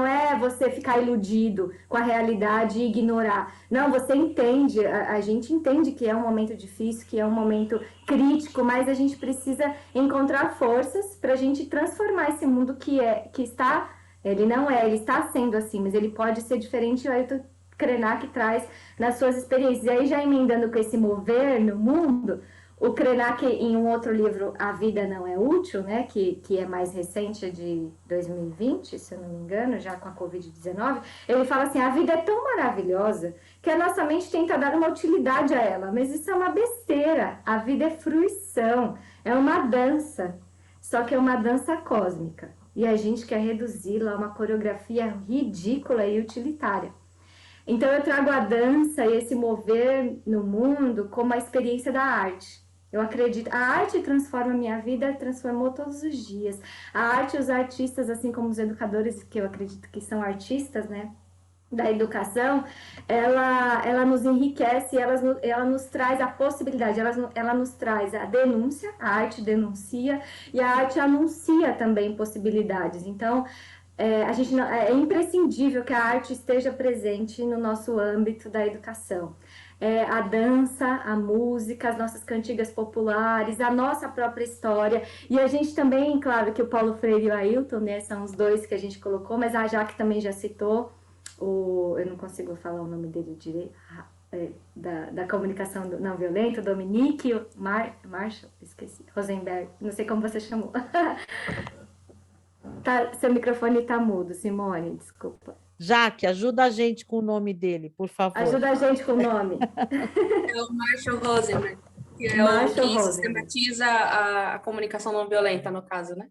é você ficar iludido com a realidade e ignorar. Não, você entende, a gente entende que é um momento difícil, que é um momento crítico, mas a gente precisa encontrar forças para a gente transformar esse mundo que está, ele está sendo assim, mas ele pode ser diferente. O Ailton Krenak traz nas suas experiências. E aí, já emendando com esse mover no mundo, o Krenak, em um outro livro, A Vida Não É Útil, né, que é mais recente, de 2020, se eu não me engano, já com a Covid-19, ele fala assim, a vida é tão maravilhosa que a nossa mente tenta dar uma utilidade a ela, mas isso é uma besteira. A vida é fruição, é uma dança, só que é uma dança cósmica. E a gente quer reduzi-la a uma coreografia ridícula e utilitária. Então eu trago a dança e esse mover no mundo como a experiência da arte. Eu acredito, a arte transforma a minha vida, transformou todos os dias. A arte e os artistas, assim como os educadores, que eu acredito que são artistas, né, da educação, ela nos enriquece, ela nos traz a possibilidade, ela nos traz a denúncia, a arte denuncia, e a arte anuncia também possibilidades. Então, é imprescindível que a arte esteja presente no nosso âmbito da educação. A dança, a música, as nossas cantigas populares, a nossa própria história. E a gente também, claro que o Paulo Freire e o Ailton, né, são os dois que a gente colocou, mas a Jaque também já citou, eu não consigo falar o nome dele direito, da comunicação não violenta, o Dominique, o Marshall, esqueci, Rosenberg, não sei como você chamou. Seu microfone está mudo, Simone, desculpa. Jaque, ajuda a gente com o nome dele, por favor. Ajuda a gente com o nome. É o Marshall Rosenberg, que é o que sistematiza a comunicação não violenta, no caso, né?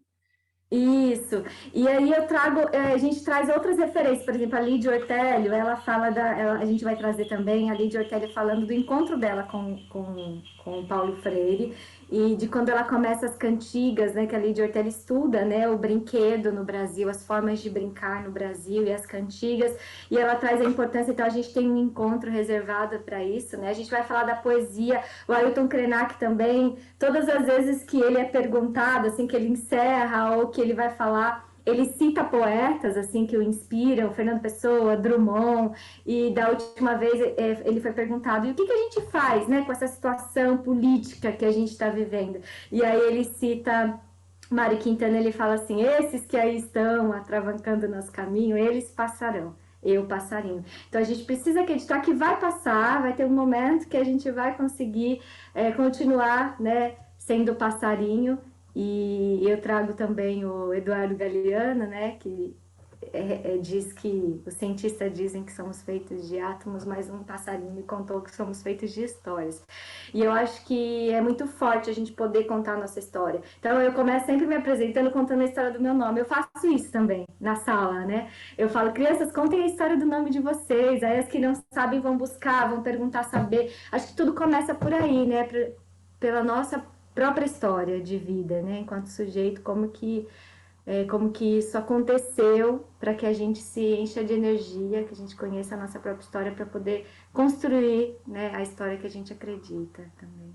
Isso. E aí a gente traz outras referências, por exemplo, a Lídia Ortélio, ela fala a gente vai trazer também a Lídia Ortélio falando do encontro dela com com o Paulo Freire, e de quando ela começa as cantigas, né, que a Lídia Ortega estuda, né, o brinquedo no Brasil, as formas de brincar no Brasil e as cantigas, e ela traz a importância, então a gente tem um encontro reservado para isso, né, a gente vai falar da poesia, o Ailton Krenak também, todas as vezes que ele é perguntado, assim, que ele encerra ou que ele vai falar, ele cita poetas, assim, que o inspiram, Fernando Pessoa, Drummond, e da última vez ele foi perguntado, e o que a gente faz, né, com essa situação política que a gente está vivendo? E aí ele cita Mário Quintana, ele fala assim, esses que aí estão atravancando nosso caminho, eles passarão, eu passarinho. Então a gente precisa acreditar que vai passar, vai ter um momento que a gente vai conseguir continuar, né, sendo passarinho. E eu trago também o Eduardo Galeano, né, que diz que os cientistas dizem que somos feitos de átomos, mas um passarinho me contou que somos feitos de histórias. E eu acho que é muito forte a gente poder contar a nossa história. Então eu começo sempre me apresentando, contando a história do meu nome. Eu faço isso também na sala, né? Eu falo, crianças, contem a história do nome de vocês. Aí as que não sabem vão buscar, vão perguntar, saber. Acho que tudo começa por aí, né? Pela nossa própria história de vida, né? Enquanto sujeito, como que isso aconteceu para que a gente se encha de energia, que a gente conheça a nossa própria história para poder construir, né, a história que a gente acredita também.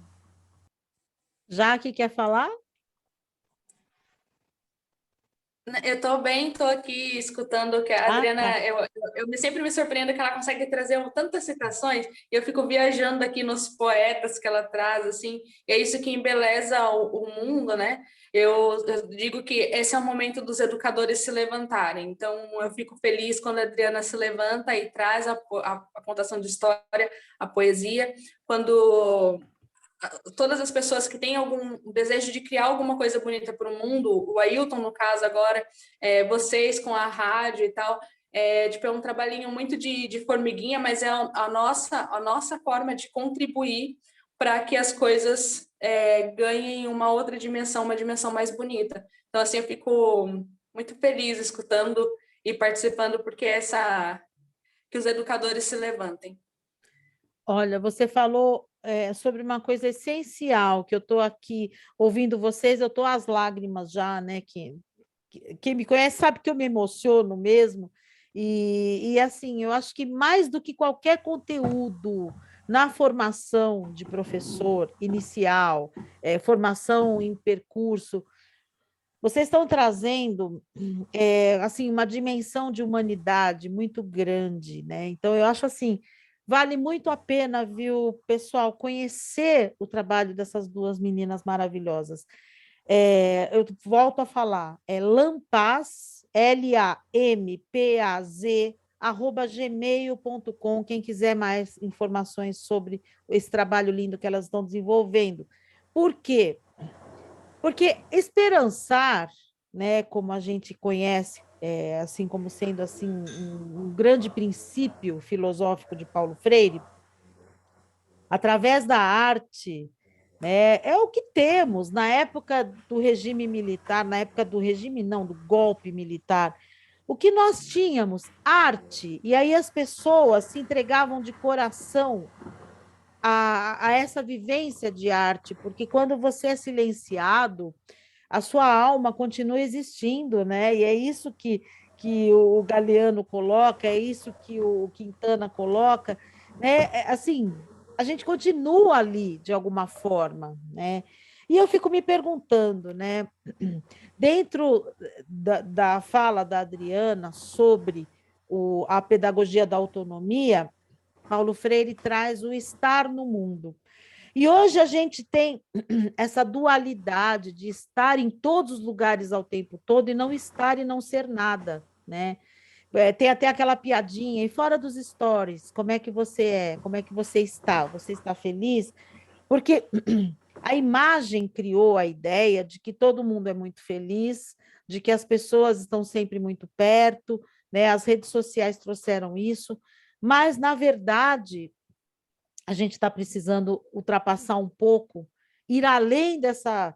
Jaque, quer falar? Eu estou bem, estou aqui escutando que a Adriana, Tá. sempre me surpreendo que ela consegue trazer tantas citações, e eu fico viajando aqui nos poetas que ela traz, assim, e é isso que embeleza o mundo, né? Eu digo que esse é o momento dos educadores se levantarem, então eu fico feliz quando a Adriana se levanta e traz a contação de história, a poesia, quando todas as pessoas que têm algum desejo de criar alguma coisa bonita para o mundo, o Ailton, no caso, agora, vocês com a rádio e tal, tipo, é um trabalhinho muito de formiguinha, mas é a nossa forma de contribuir para que as coisas ganhem uma outra dimensão, uma dimensão mais bonita. Então, assim, eu fico muito feliz escutando e participando, porque que os educadores se levantem. Olha, você falou sobre uma coisa essencial, que eu estou aqui ouvindo vocês, eu estou às lágrimas já, né? Quem me conhece sabe que eu me emociono mesmo, e assim, eu acho que mais do que qualquer conteúdo na formação de professor inicial, formação em percurso, vocês estão trazendo assim uma dimensão de humanidade muito grande, né? Então eu acho assim, vale muito a pena, viu, pessoal, conhecer o trabalho dessas duas meninas maravilhosas. Eu volto a falar, Lampaz, Lampaz, @gmail.com, quem quiser mais informações sobre esse trabalho lindo que elas estão desenvolvendo. Por quê? Porque esperançar, né, como a gente conhece, assim como sendo assim um grande princípio filosófico de Paulo Freire, através da arte, né, é o que temos na época do regime militar, na época do regime não, do golpe militar. O que nós tínhamos? Arte, e aí as pessoas se entregavam de coração a essa vivência de arte, porque quando você é silenciado, a sua alma continua existindo, né? E é isso que o Galeano coloca, é isso que o Quintana coloca, né? Assim, a gente continua ali de alguma forma, né? E eu fico me perguntando, né? Dentro da fala da Adriana sobre a pedagogia da autonomia, Paulo Freire traz o estar no mundo. E hoje a gente tem essa dualidade de estar em todos os lugares ao tempo todo e não estar e não ser nada, né? Tem até aquela piadinha, e fora dos stories, como é que você é? Como é que você está? Você está feliz? Porque a imagem criou a ideia de que todo mundo é muito feliz, de que as pessoas estão sempre muito perto, né? As redes sociais trouxeram isso, mas, na verdade, a gente está precisando ultrapassar um pouco, ir além dessa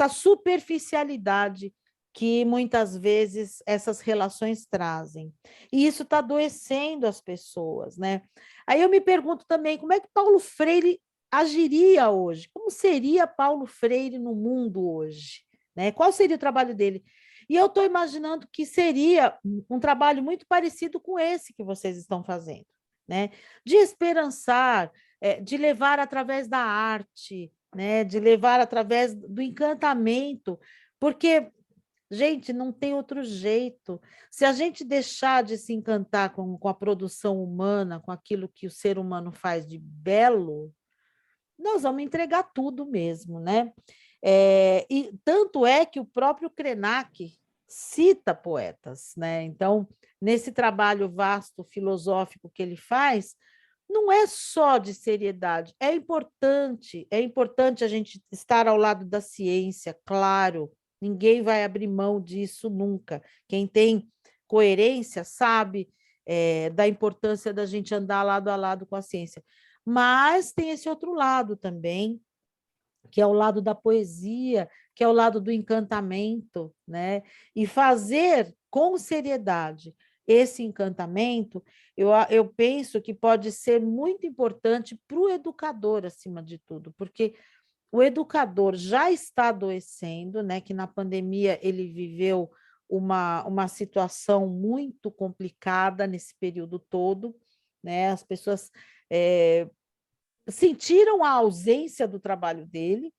superficialidade que muitas vezes essas relações trazem. E isso está adoecendo as pessoas, né? Aí eu me pergunto também, como é que Paulo Freire agiria hoje? Como seria Paulo Freire no mundo hoje? Né? Qual seria o trabalho dele? E eu estou imaginando que seria um trabalho muito parecido com esse que vocês estão fazendo, né? De esperançar, de levar através da arte, né? De levar através do encantamento, porque, gente, não tem outro jeito. Se a gente deixar de se encantar com a produção humana, com aquilo que o ser humano faz de belo, nós vamos entregar tudo mesmo, né? E tanto é que o próprio Krenak cita poetas, né? Então, nesse trabalho vasto filosófico que ele faz, não é só de seriedade, é importante a gente estar ao lado da ciência, claro, ninguém vai abrir mão disso nunca. Quem tem coerência sabe da importância da gente andar lado a lado com a ciência. Mas tem esse outro lado também, que é o lado da poesia, que é o lado do encantamento, né? E fazer com seriedade esse encantamento, eu penso que pode ser muito importante para o educador, acima de tudo, porque o educador já está adoecendo, né? Que na pandemia ele viveu uma situação muito complicada nesse período todo, né? As pessoas sentiram a ausência do trabalho dele,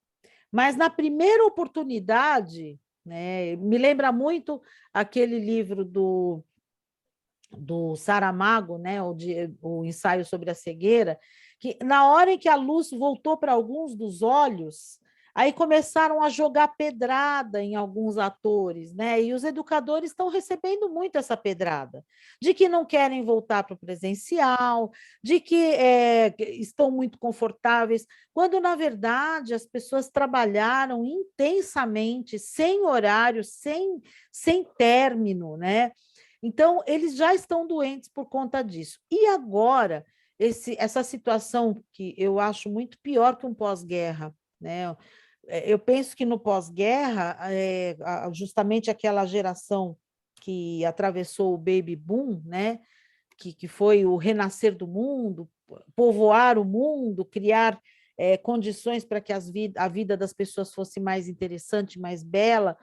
mas na primeira oportunidade, né, me lembra muito aquele livro do Saramago, né, o Ensaio sobre a Cegueira, que na hora em que a luz voltou para alguns dos olhos, aí começaram a jogar pedrada em alguns atores, né? E os educadores estão recebendo muito essa pedrada, de que não querem voltar para o presencial, de que estão muito confortáveis, quando, na verdade, as pessoas trabalharam intensamente, sem horário, sem término, né? Então, eles já estão doentes por conta disso. E agora, essa situação que eu acho muito pior que um pós-guerra, né? Eu penso que no pós-guerra, justamente aquela geração que atravessou o baby boom, né? Que foi o renascer do mundo, povoar o mundo, criar condições para que a vida das pessoas fosse mais interessante, mais bela,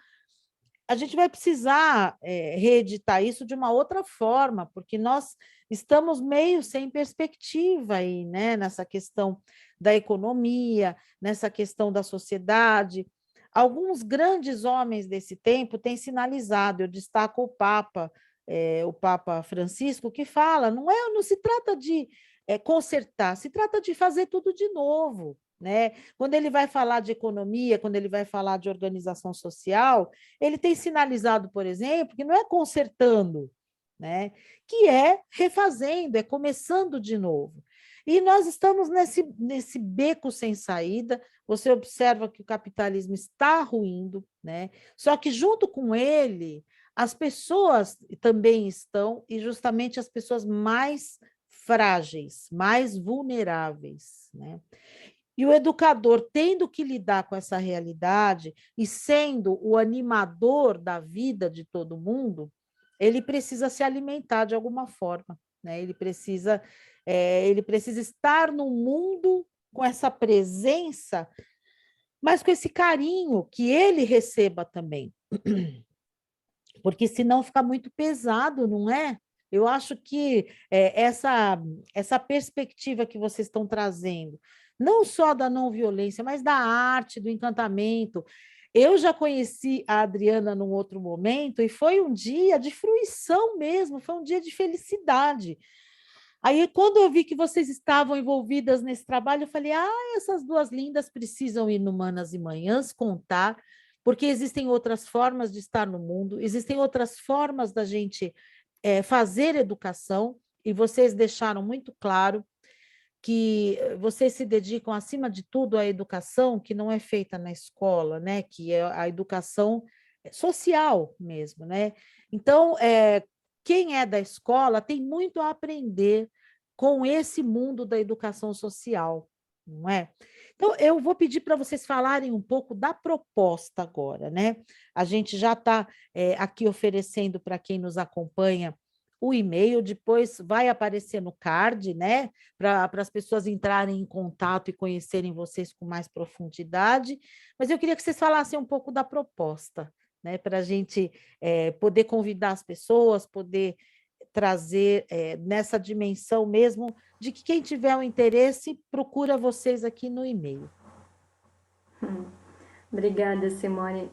a gente vai precisar reeditar isso de uma outra forma, porque nós estamos meio sem perspectiva aí, né, nessa questão da economia, nessa questão da sociedade. Alguns grandes homens desse tempo têm sinalizado, eu destaco o Papa Francisco, que fala, não se trata de consertar, se trata de fazer tudo de novo, né? Quando ele vai falar de economia, quando ele vai falar de organização social, ele tem sinalizado, por exemplo, que não é consertando, né? Que é refazendo, é começando de novo. E nós estamos nesse beco sem saída. Você observa que o capitalismo está ruindo, né? Só que junto com ele, as pessoas também estão, e justamente as pessoas mais frágeis, mais vulneráveis, né? E o educador, tendo que lidar com essa realidade e sendo o animador da vida de todo mundo, ele precisa se alimentar de alguma forma, né? Ele precisa estar no mundo com essa presença, mas com esse carinho que ele receba também, porque senão fica muito pesado, não é? Eu acho que essa perspectiva que vocês estão trazendo, não só da não violência, mas da arte, do encantamento. Eu já conheci a Adriana num outro momento e foi um dia de fruição mesmo, foi um dia de felicidade. Aí, quando eu vi que vocês estavam envolvidas nesse trabalho, eu falei: essas duas lindas precisam ir no Manas e Manhãs contar, porque existem outras formas de estar no mundo, existem outras formas da gente fazer educação, e vocês deixaram muito claro que vocês se dedicam, acima de tudo, à educação que não é feita na escola, né? Que é a educação social mesmo, né? Então, quem é da escola tem muito a aprender com esse mundo da educação social, não é? Então, eu vou pedir para vocês falarem um pouco da proposta agora, né? A gente já está aqui oferecendo para quem nos acompanha o e-mail, depois vai aparecer no card, né? Para as pessoas entrarem em contato e conhecerem vocês com mais profundidade. Mas eu queria que vocês falassem um pouco da proposta, né? Para a gente poder convidar as pessoas, poder trazer nessa dimensão mesmo de que quem tiver um interesse procura vocês aqui no e-mail. Obrigada, Simone.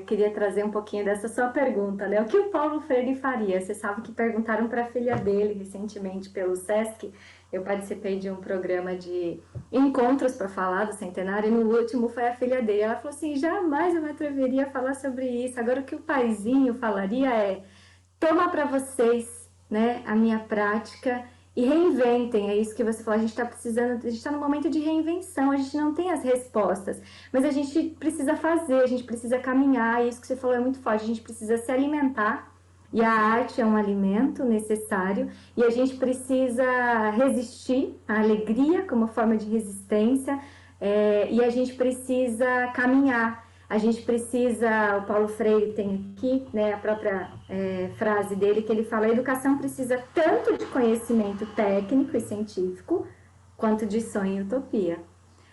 Queria trazer um pouquinho dessa sua pergunta, né? O que o Paulo Freire faria? Você sabe que perguntaram para a filha dele recentemente pelo SESC. Eu participei de um programa de encontros para falar do centenário e no último foi a filha dele. Ela falou assim: jamais eu me atreveria a falar sobre isso. Agora o que o paizinho falaria é: toma para vocês, né, a minha prática e reinventem. É isso que você falou, a gente está precisando, a gente está no momento de reinvenção, a gente não tem as respostas, mas a gente precisa fazer, a gente precisa caminhar, e isso que você falou é muito forte, a gente precisa se alimentar, e a arte é um alimento necessário, e a gente precisa resistir, a alegria como forma de resistência, e a gente precisa caminhar. A gente precisa, o Paulo Freire tem aqui, né, a própria frase dele, que ele fala: a educação precisa tanto de conhecimento técnico e científico, quanto de sonho e utopia.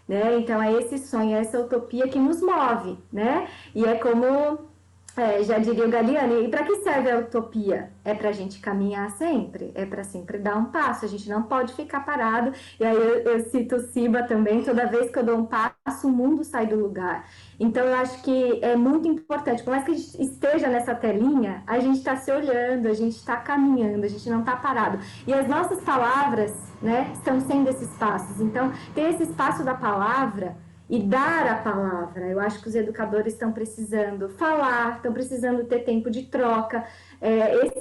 Né? Então, é esse sonho, é essa utopia que nos move, né? E é como já diria o Galiani, e para que serve a utopia? É para a gente caminhar sempre, é para sempre dar um passo, a gente não pode ficar parado. E aí eu cito o Siba também: toda vez que eu dou um passo, o mundo sai do lugar. Então eu acho que é muito importante, por mais que a gente esteja nessa telinha, a gente está se olhando, a gente está caminhando, a gente não está parado. E as nossas palavras, né, estão sendo esses passos. Então, ter esse espaço da palavra e dar a palavra. Eu acho que os educadores estão precisando falar, estão precisando ter tempo de troca.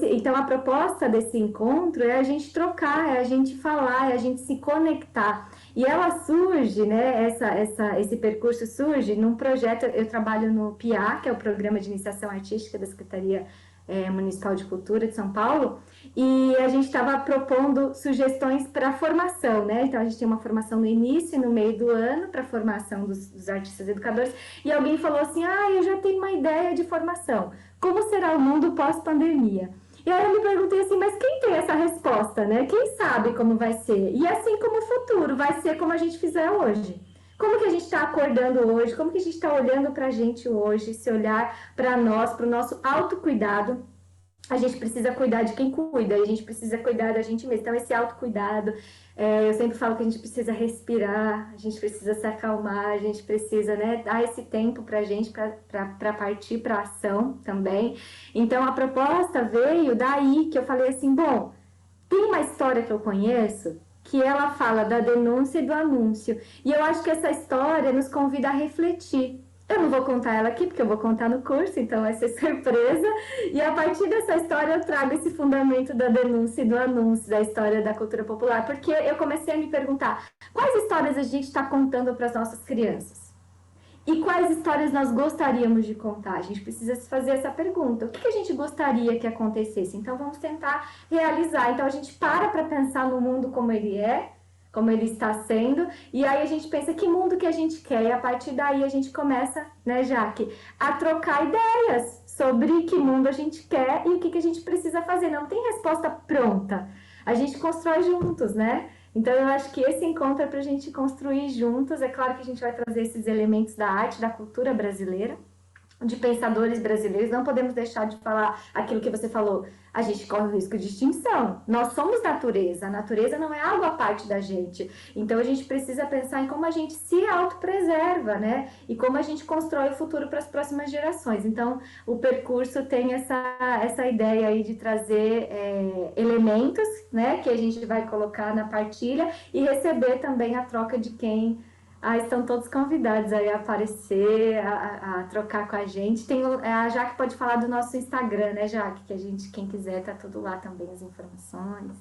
Então, a proposta desse encontro é a gente trocar, é a gente falar, é a gente se conectar. E ela surge, né, esse percurso surge num projeto. Eu trabalho no PIA, que é o Programa de Iniciação Artística da Secretaria Municipal de Cultura de São Paulo, e a gente estava propondo sugestões para formação, né? Então, a gente tem uma formação no início e no meio do ano para a formação dos artistas educadores, e alguém falou assim: eu já tenho uma ideia de formação, como será o mundo pós-pandemia? E aí eu me perguntei assim: mas quem tem essa resposta, né? Quem sabe como vai ser? E assim como o futuro vai ser como a gente fizer hoje. Como que a gente está acordando hoje? Como que a gente está olhando para a gente hoje? Se olhar para nós, para o nosso autocuidado. A gente precisa cuidar de quem cuida, a gente precisa cuidar da gente mesmo. Então, esse autocuidado, eu sempre falo que a gente precisa respirar, a gente precisa se acalmar, a gente precisa, né, dar esse tempo para a gente, para partir para a ação também. Então, a proposta veio daí que eu falei assim: bom, tem uma história que eu conheço que ela fala da denúncia e do anúncio. E eu acho que essa história nos convida a refletir. Eu não vou contar ela aqui, porque eu vou contar no curso, então vai ser surpresa. E a partir dessa história eu trago esse fundamento da denúncia e do anúncio, da história da cultura popular, porque eu comecei a me perguntar: quais histórias a gente está contando para as nossas crianças? E quais histórias nós gostaríamos de contar? A gente precisa se fazer essa pergunta. O que a gente gostaria que acontecesse? Então, vamos tentar realizar. Então, a gente para pensar no mundo como ele é, como ele está sendo, e aí a gente pensa que mundo que a gente quer, e a partir daí a gente começa, né, Jaque, a trocar ideias sobre que mundo a gente quer e o que a gente precisa fazer. Não tem resposta pronta. A gente constrói juntos, né? Então, eu acho que esse encontro é para a gente construir juntos. É claro que a gente vai trazer esses elementos da arte, da cultura brasileira, de pensadores brasileiros. Não podemos deixar de falar aquilo que você falou: a gente corre o risco de extinção. Nós somos natureza, a natureza não é algo à parte da gente. Então, a gente precisa pensar em como a gente se autopreserva, né? E como a gente constrói o futuro para as próximas gerações. Então, o percurso tem essa ideia aí de trazer elementos, né, que a gente vai colocar na partilha e receber também a troca de quem... estão todos convidados aí a aparecer, a trocar com a gente. A Jaque pode falar do nosso Instagram, né, Jaque? Que a gente, quem quiser, tá tudo lá também, as informações.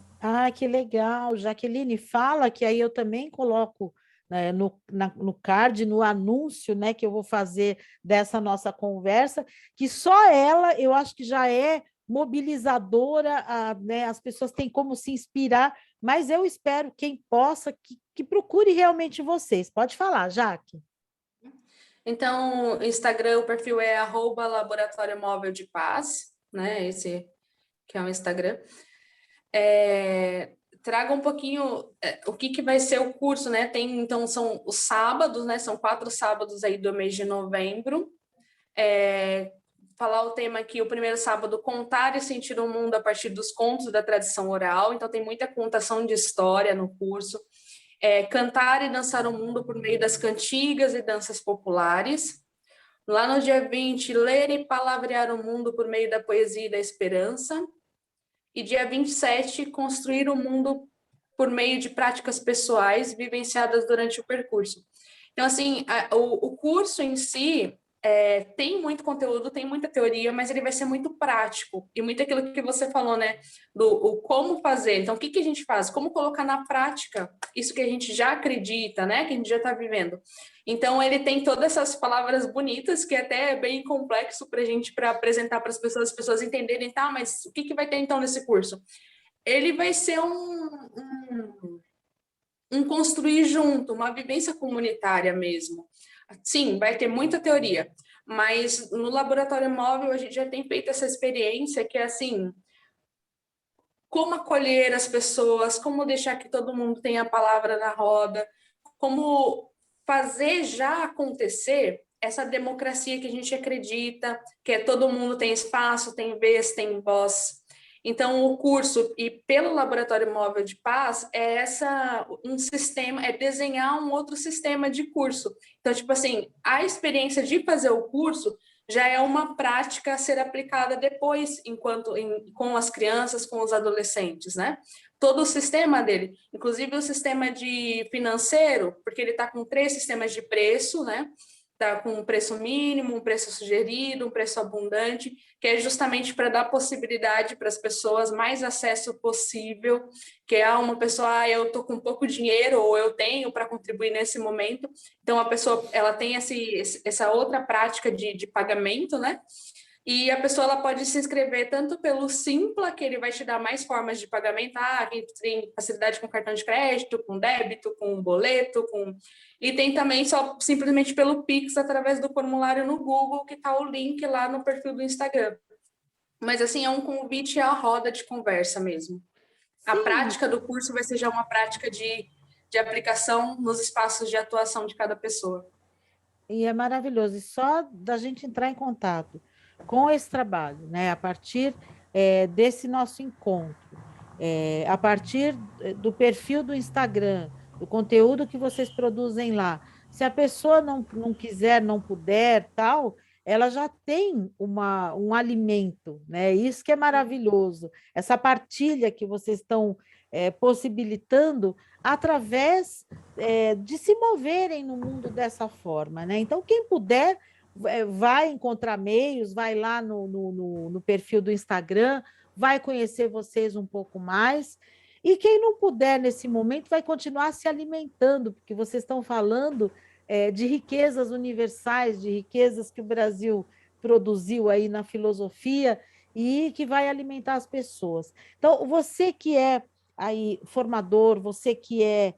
Que legal. Jaqueline, fala que aí eu também coloco, né, no card, no anúncio, né, que eu vou fazer dessa nossa conversa, que só ela, eu acho que já é mobilizadora, né, as pessoas têm como se inspirar, mas eu espero quem possa que procure realmente vocês. Pode falar, Jaque. Então, Instagram, o perfil é @Laboratório Móvel de Paz, né? Esse que é o Instagram. traga um pouquinho o que vai ser o curso, né? Então, são os sábados, né? São 4 sábados aí do mês de novembro. Falar o tema aqui, o primeiro sábado, contar e sentir o mundo a partir dos contos da tradição oral. Então, tem muita contação de história no curso. Cantar e dançar o mundo por meio das cantigas e danças populares. Lá no dia 20, ler e palavrear o mundo por meio da poesia e da esperança. E dia 27, construir o mundo por meio de práticas pessoais vivenciadas durante o percurso. Então, assim, o curso em si tem muito conteúdo, tem muita teoria, mas ele vai ser muito prático. E muito aquilo que você falou, né? O como fazer. Então, o que a gente faz? Como colocar na prática isso que a gente já acredita, né? Que a gente já está vivendo. Então, ele tem todas essas palavras bonitas, que até é bem complexo para a gente apresentar para as pessoas entenderem, tá, mas o que vai ter então nesse curso? Ele vai ser um construir junto, uma vivência comunitária mesmo. Sim, vai ter muita teoria, mas no laboratório móvel a gente já tem feito essa experiência que é assim, como acolher as pessoas, como deixar que todo mundo tenha a palavra na roda, como fazer já acontecer essa democracia que a gente acredita, que todo mundo tem espaço, tem vez, tem voz. Então, o curso, e pelo Laboratório Móvel de Paz, um sistema, desenhar um outro sistema de curso. Então, tipo assim, a experiência de fazer o curso já é uma prática a ser aplicada depois, com as crianças, com os adolescentes, né? Todo o sistema dele, inclusive o sistema de financeiro, porque ele está com 3 sistemas de preço, né? Está com um preço mínimo, um preço sugerido, um preço abundante, que é justamente para dar possibilidade para as pessoas mais acesso possível, que uma pessoa, eu estou com pouco dinheiro, ou eu tenho para contribuir nesse momento, então a pessoa ela tem essa outra prática de pagamento, né? E a pessoa ela pode se inscrever tanto pelo Simpla, que ele vai te dar mais formas de pagamento, quem tem facilidade com cartão de crédito, com débito, com boleto, e tem também só simplesmente pelo Pix, através do formulário no Google, que está o link lá no perfil do Instagram. Mas assim, é um convite à roda de conversa mesmo. Sim. A prática do curso vai ser já uma prática de aplicação nos espaços de atuação de cada pessoa. E é maravilhoso. E só da gente entrar em contato com esse trabalho, né? A partir desse nosso encontro, a partir do perfil do Instagram, do conteúdo que vocês produzem lá. Se a pessoa não quiser, não puder, tal, ela já tem um alimento, né? Isso que é maravilhoso. Essa partilha que vocês estão possibilitando através de se moverem no mundo dessa forma, né? Então, quem puder, vai encontrar meios, vai lá no perfil do Instagram, vai conhecer vocês um pouco mais. E quem não puder nesse momento vai continuar se alimentando, porque vocês estão falando de riquezas universais, de riquezas que o Brasil produziu aí na filosofia e que vai alimentar as pessoas. Então, você que é aí formador, você que é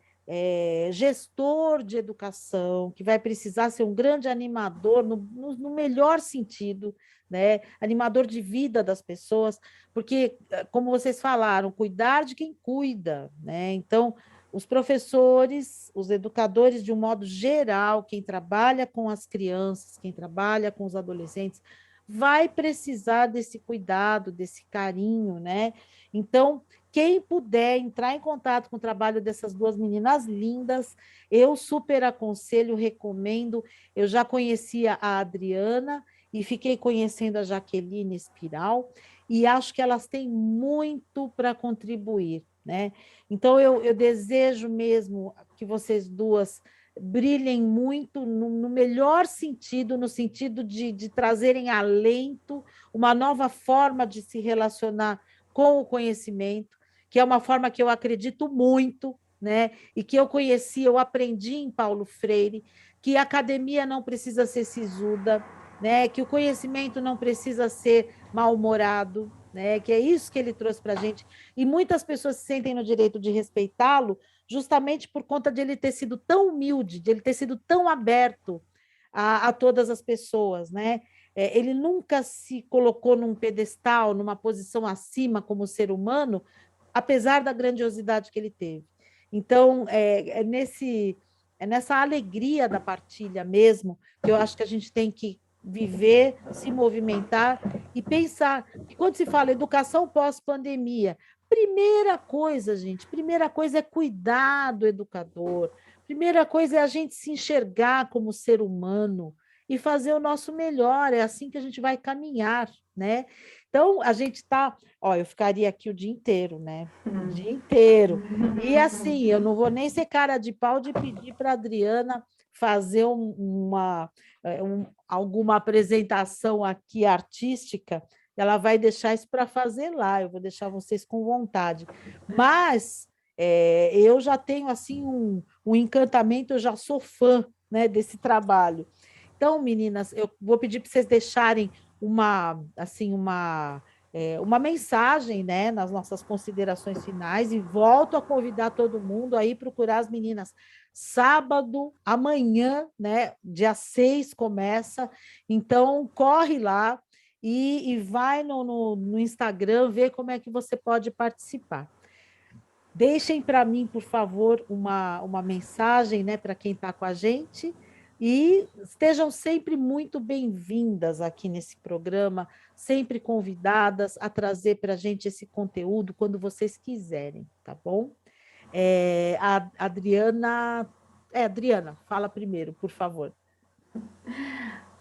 gestor de educação, que vai precisar ser um grande animador no melhor sentido, né? Animador de vida das pessoas, porque, como vocês falaram, cuidar de quem cuida, né? Então, os professores, os educadores, de um modo geral, quem trabalha com as crianças, quem trabalha com os adolescentes, vai precisar desse cuidado, desse carinho, né? Então, quem puder entrar em contato com o trabalho dessas 2 meninas lindas, eu super aconselho, recomendo. Eu já conhecia a Adriana e fiquei conhecendo a Jaqueline Espiral, e acho que elas têm muito para contribuir, né? Então, eu desejo mesmo que vocês duas brilhem muito no melhor sentido, no sentido de trazerem alento, uma nova forma de se relacionar com o conhecimento, que é uma forma que eu acredito muito, né? E que eu conheci, eu aprendi em Paulo Freire, que a academia não precisa ser sisuda, né? Que o conhecimento não precisa ser mal-humorado, né? Que é isso que ele trouxe para a gente. E muitas pessoas se sentem no direito de respeitá-lo justamente por conta de ele ter sido tão humilde, de ele ter sido tão aberto a todas as pessoas, né? Ele nunca se colocou num pedestal, numa posição acima como ser humano, apesar da grandiosidade que ele teve. Então, é nessa alegria da partilha mesmo que eu acho que a gente tem que viver, se movimentar e pensar. Que quando se fala educação pós-pandemia, primeira coisa, gente, primeira coisa é cuidar do educador, primeira coisa é a gente se enxergar como ser humano e fazer o nosso melhor, é assim que a gente vai caminhar, né? Então, a gente está, ó, eu ficaria aqui o dia inteiro, né? O dia inteiro. E assim, eu não vou nem ser cara de pau de pedir para a Adriana fazer alguma apresentação aqui artística, ela vai deixar isso para fazer lá, eu vou deixar vocês com vontade. Mas eu já tenho assim um encantamento, eu já sou fã, né, desse trabalho. Então, meninas, eu vou pedir para vocês deixarem uma mensagem, né, nas nossas considerações finais e volto a convidar todo mundo a ir procurar as meninas. Sábado, amanhã, né, dia 6 começa, então corre lá e vai no Instagram ver como é que você pode participar. Deixem para mim, por favor, uma mensagem, né, para quem está com a gente. E estejam sempre muito bem-vindas aqui nesse programa, sempre convidadas a trazer para a gente esse conteúdo quando vocês quiserem, tá bom? A Adriana. Adriana, fala primeiro, por favor.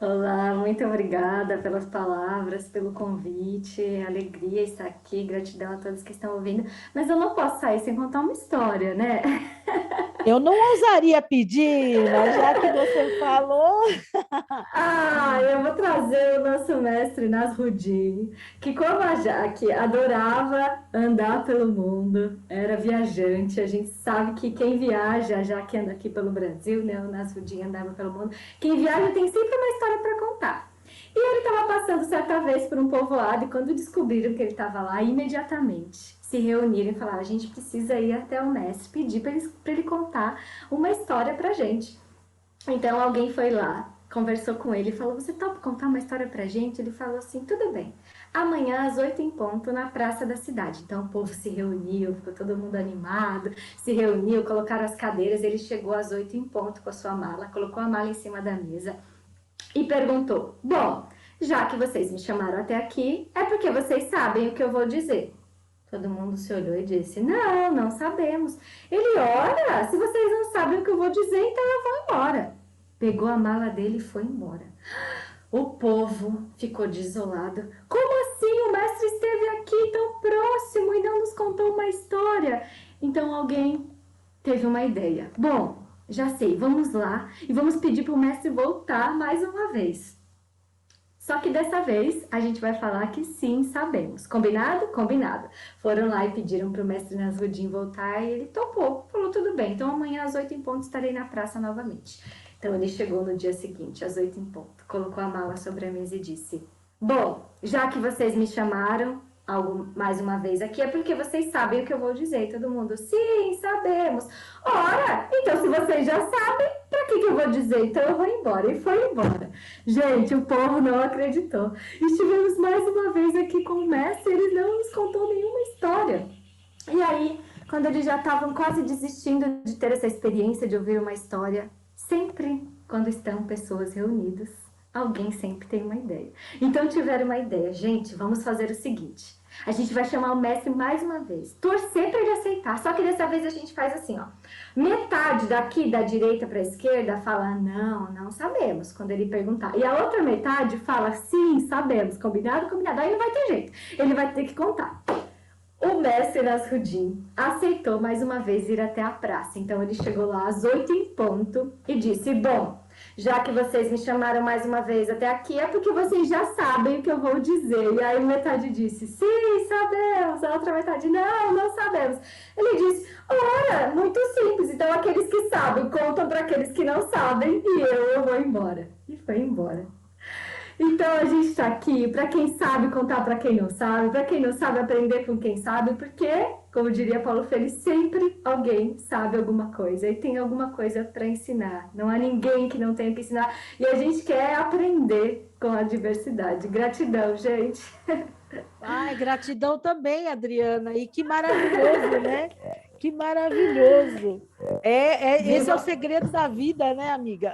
Olá, muito obrigada pelas palavras, pelo convite, alegria estar aqui, gratidão a todos que estão ouvindo. Mas eu não posso sair sem contar uma história, né? Eu não ousaria pedir, mas já que você falou. Eu vou trazer o nosso mestre Nasruddin, que como a Jaque adorava andar pelo mundo, era viajante. A gente sabe que quem viaja, a Jaque anda aqui pelo Brasil, né? O Nasruddin andava pelo mundo. Quem viaja tem sempre uma história para contar. E ele estava passando certa vez por um povoado e quando descobriram que ele estava lá, imediatamente se reuniram e falaram: a gente precisa ir até o mestre, pedir para ele contar uma história para a gente. Então alguém foi lá, conversou com ele e falou: você topa contar uma história pra gente? Ele falou assim: tudo bem, amanhã às 8 em ponto na praça da cidade. Então o povo se reuniu, ficou todo mundo animado, se reuniu, colocaram as cadeiras. Ele chegou às 8 em ponto com a sua mala, colocou a mala em cima da mesa e perguntou: bom, já que vocês me chamaram até aqui, é porque vocês sabem o que eu vou dizer. Todo mundo se olhou e disse: não, não sabemos. Ele: olha, se vocês não sabem o que eu vou dizer, então eu vou embora. Pegou a mala dele e foi embora. O povo ficou desolado. Como assim? O mestre esteve aqui tão próximo e não nos contou uma história? Então alguém teve uma ideia. Bom, já sei, vamos lá e vamos pedir para o mestre voltar mais uma vez. Só que dessa vez a gente vai falar que sim, sabemos. Combinado? Combinado. Foram lá e pediram para o mestre Nasruddin voltar e ele topou. Falou: tudo bem, então amanhã às 8 em ponto estarei na praça novamente. Então ele chegou no dia seguinte, às 8 em ponto, colocou a mala sobre a mesa e disse: bom, já que vocês me chamaram mais uma vez aqui, é porque vocês sabem o que eu vou dizer. E todo mundo: sim, sabemos. Ora, então se vocês já sabem, para que eu vou dizer? Então eu vou embora. E foi embora. Gente, o povo não acreditou. Estivemos mais uma vez aqui com o mestre, ele não nos contou nenhuma história. E aí, quando eles já estavam quase desistindo de ter essa experiência de ouvir uma história, sempre quando estão pessoas reunidas, alguém sempre tem uma ideia. Então tiveram uma ideia: gente, vamos fazer o seguinte, a gente vai chamar o mestre mais uma vez, torcer para ele aceitar, só que dessa vez a gente faz assim, ó, metade daqui da direita para a esquerda fala: não, não sabemos, quando ele perguntar, e a outra metade fala: sim, sabemos, combinado, combinado. Aí não vai ter jeito, ele vai ter que contar. O mestre Nasruddin aceitou mais uma vez ir até a praça. Então ele chegou lá às 8 em ponto e disse: bom, já que vocês me chamaram mais uma vez até aqui, é porque vocês já sabem o que eu vou dizer. E aí metade disse: sim, sabemos. A outra metade: não, não sabemos. Ele disse: ora, muito simples. Então aqueles que sabem contam para aqueles que não sabem e eu vou embora. E foi embora. Então a gente está aqui para quem sabe contar para quem não sabe aprender com quem sabe, porque, como diria Paulo Freire, sempre alguém sabe alguma coisa e tem alguma coisa para ensinar. Não há ninguém que não tenha que ensinar. E a gente quer aprender com a diversidade. Gratidão, gente. Ai, gratidão também, Adriana. E que maravilhoso, né? Que maravilhoso. Esse é o Viva, segredo da vida, né, amiga?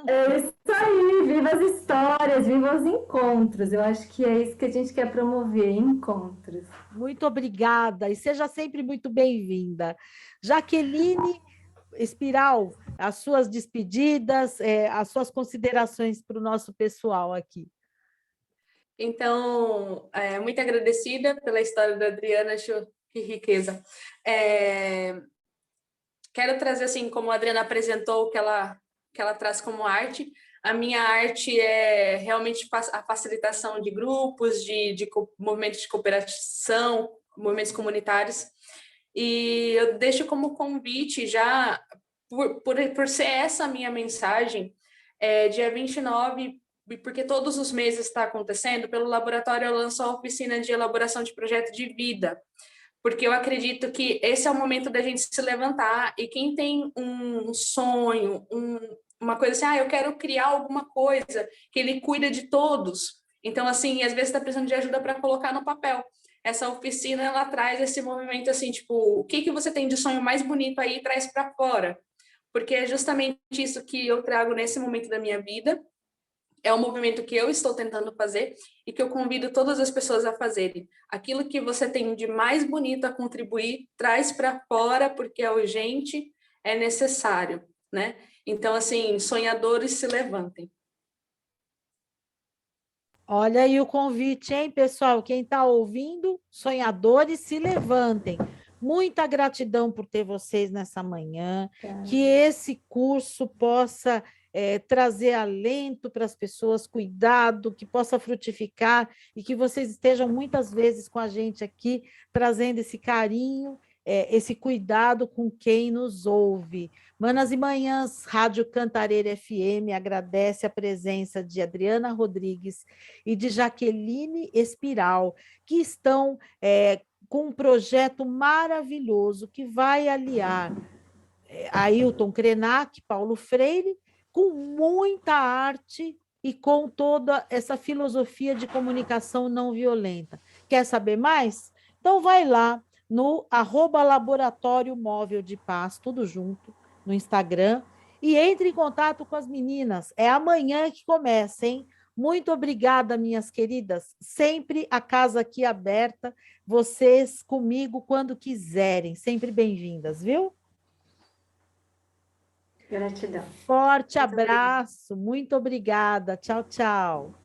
é isso aí, viva as histórias, viva os encontros. Eu acho que é isso que a gente quer promover, encontros. Muito obrigada e seja sempre muito bem-vinda. Jaqueline Espiral, as suas despedidas, as suas considerações para o nosso pessoal aqui. Então, muito agradecida pela história da Adriana, acho que riqueza. Quero trazer, assim, como a Adriana apresentou, que ela traz como arte. A minha arte é realmente a facilitação de grupos, de movimentos de cooperação, movimentos comunitários. E eu deixo como convite já, por ser essa a minha mensagem, dia 29, porque todos os meses está acontecendo, pelo laboratório eu lanço a oficina de elaboração de projeto de vida, porque eu acredito que esse é o momento da gente se levantar, e quem tem um sonho, uma coisa assim, eu quero criar alguma coisa, que ele cuida de todos. Então, assim, às vezes está precisando de ajuda para colocar no papel. Essa oficina, ela traz esse movimento assim, tipo, o que você tem de sonho mais bonito aí e traz para fora. Porque é justamente isso que eu trago nesse momento da minha vida, é um movimento que eu estou tentando fazer e que eu convido todas as pessoas a fazerem. Aquilo que você tem de mais bonito a contribuir, traz para fora, porque é urgente, é necessário, né? Então, assim, sonhadores se levantem. Olha aí o convite, hein, pessoal? Quem está ouvindo, sonhadores, se levantem. Muita gratidão por ter vocês nessa manhã, que esse curso possa trazer alento para as pessoas, cuidado, que possa frutificar e que vocês estejam muitas vezes com a gente aqui, trazendo esse carinho, esse cuidado com quem nos ouve. Manas e Manhãs, Rádio Cantareira FM agradece a presença de Adriana Rodrigues e de Jaqueline Espiral, que estão com um projeto maravilhoso que vai aliar Ailton Krenak, Paulo Freire, com muita arte e com toda essa filosofia de comunicação não violenta. Quer saber mais? Então vai lá no @Laboratório Móvel de Paz, tudo junto, no Instagram, e entre em contato com as meninas. É amanhã que começa, hein? Muito obrigada, minhas queridas. Sempre a casa aqui aberta, vocês comigo quando quiserem. Sempre bem-vindas, viu? Gratidão. Forte Muito obrigada. abraço, muito obrigada. Tchau, tchau.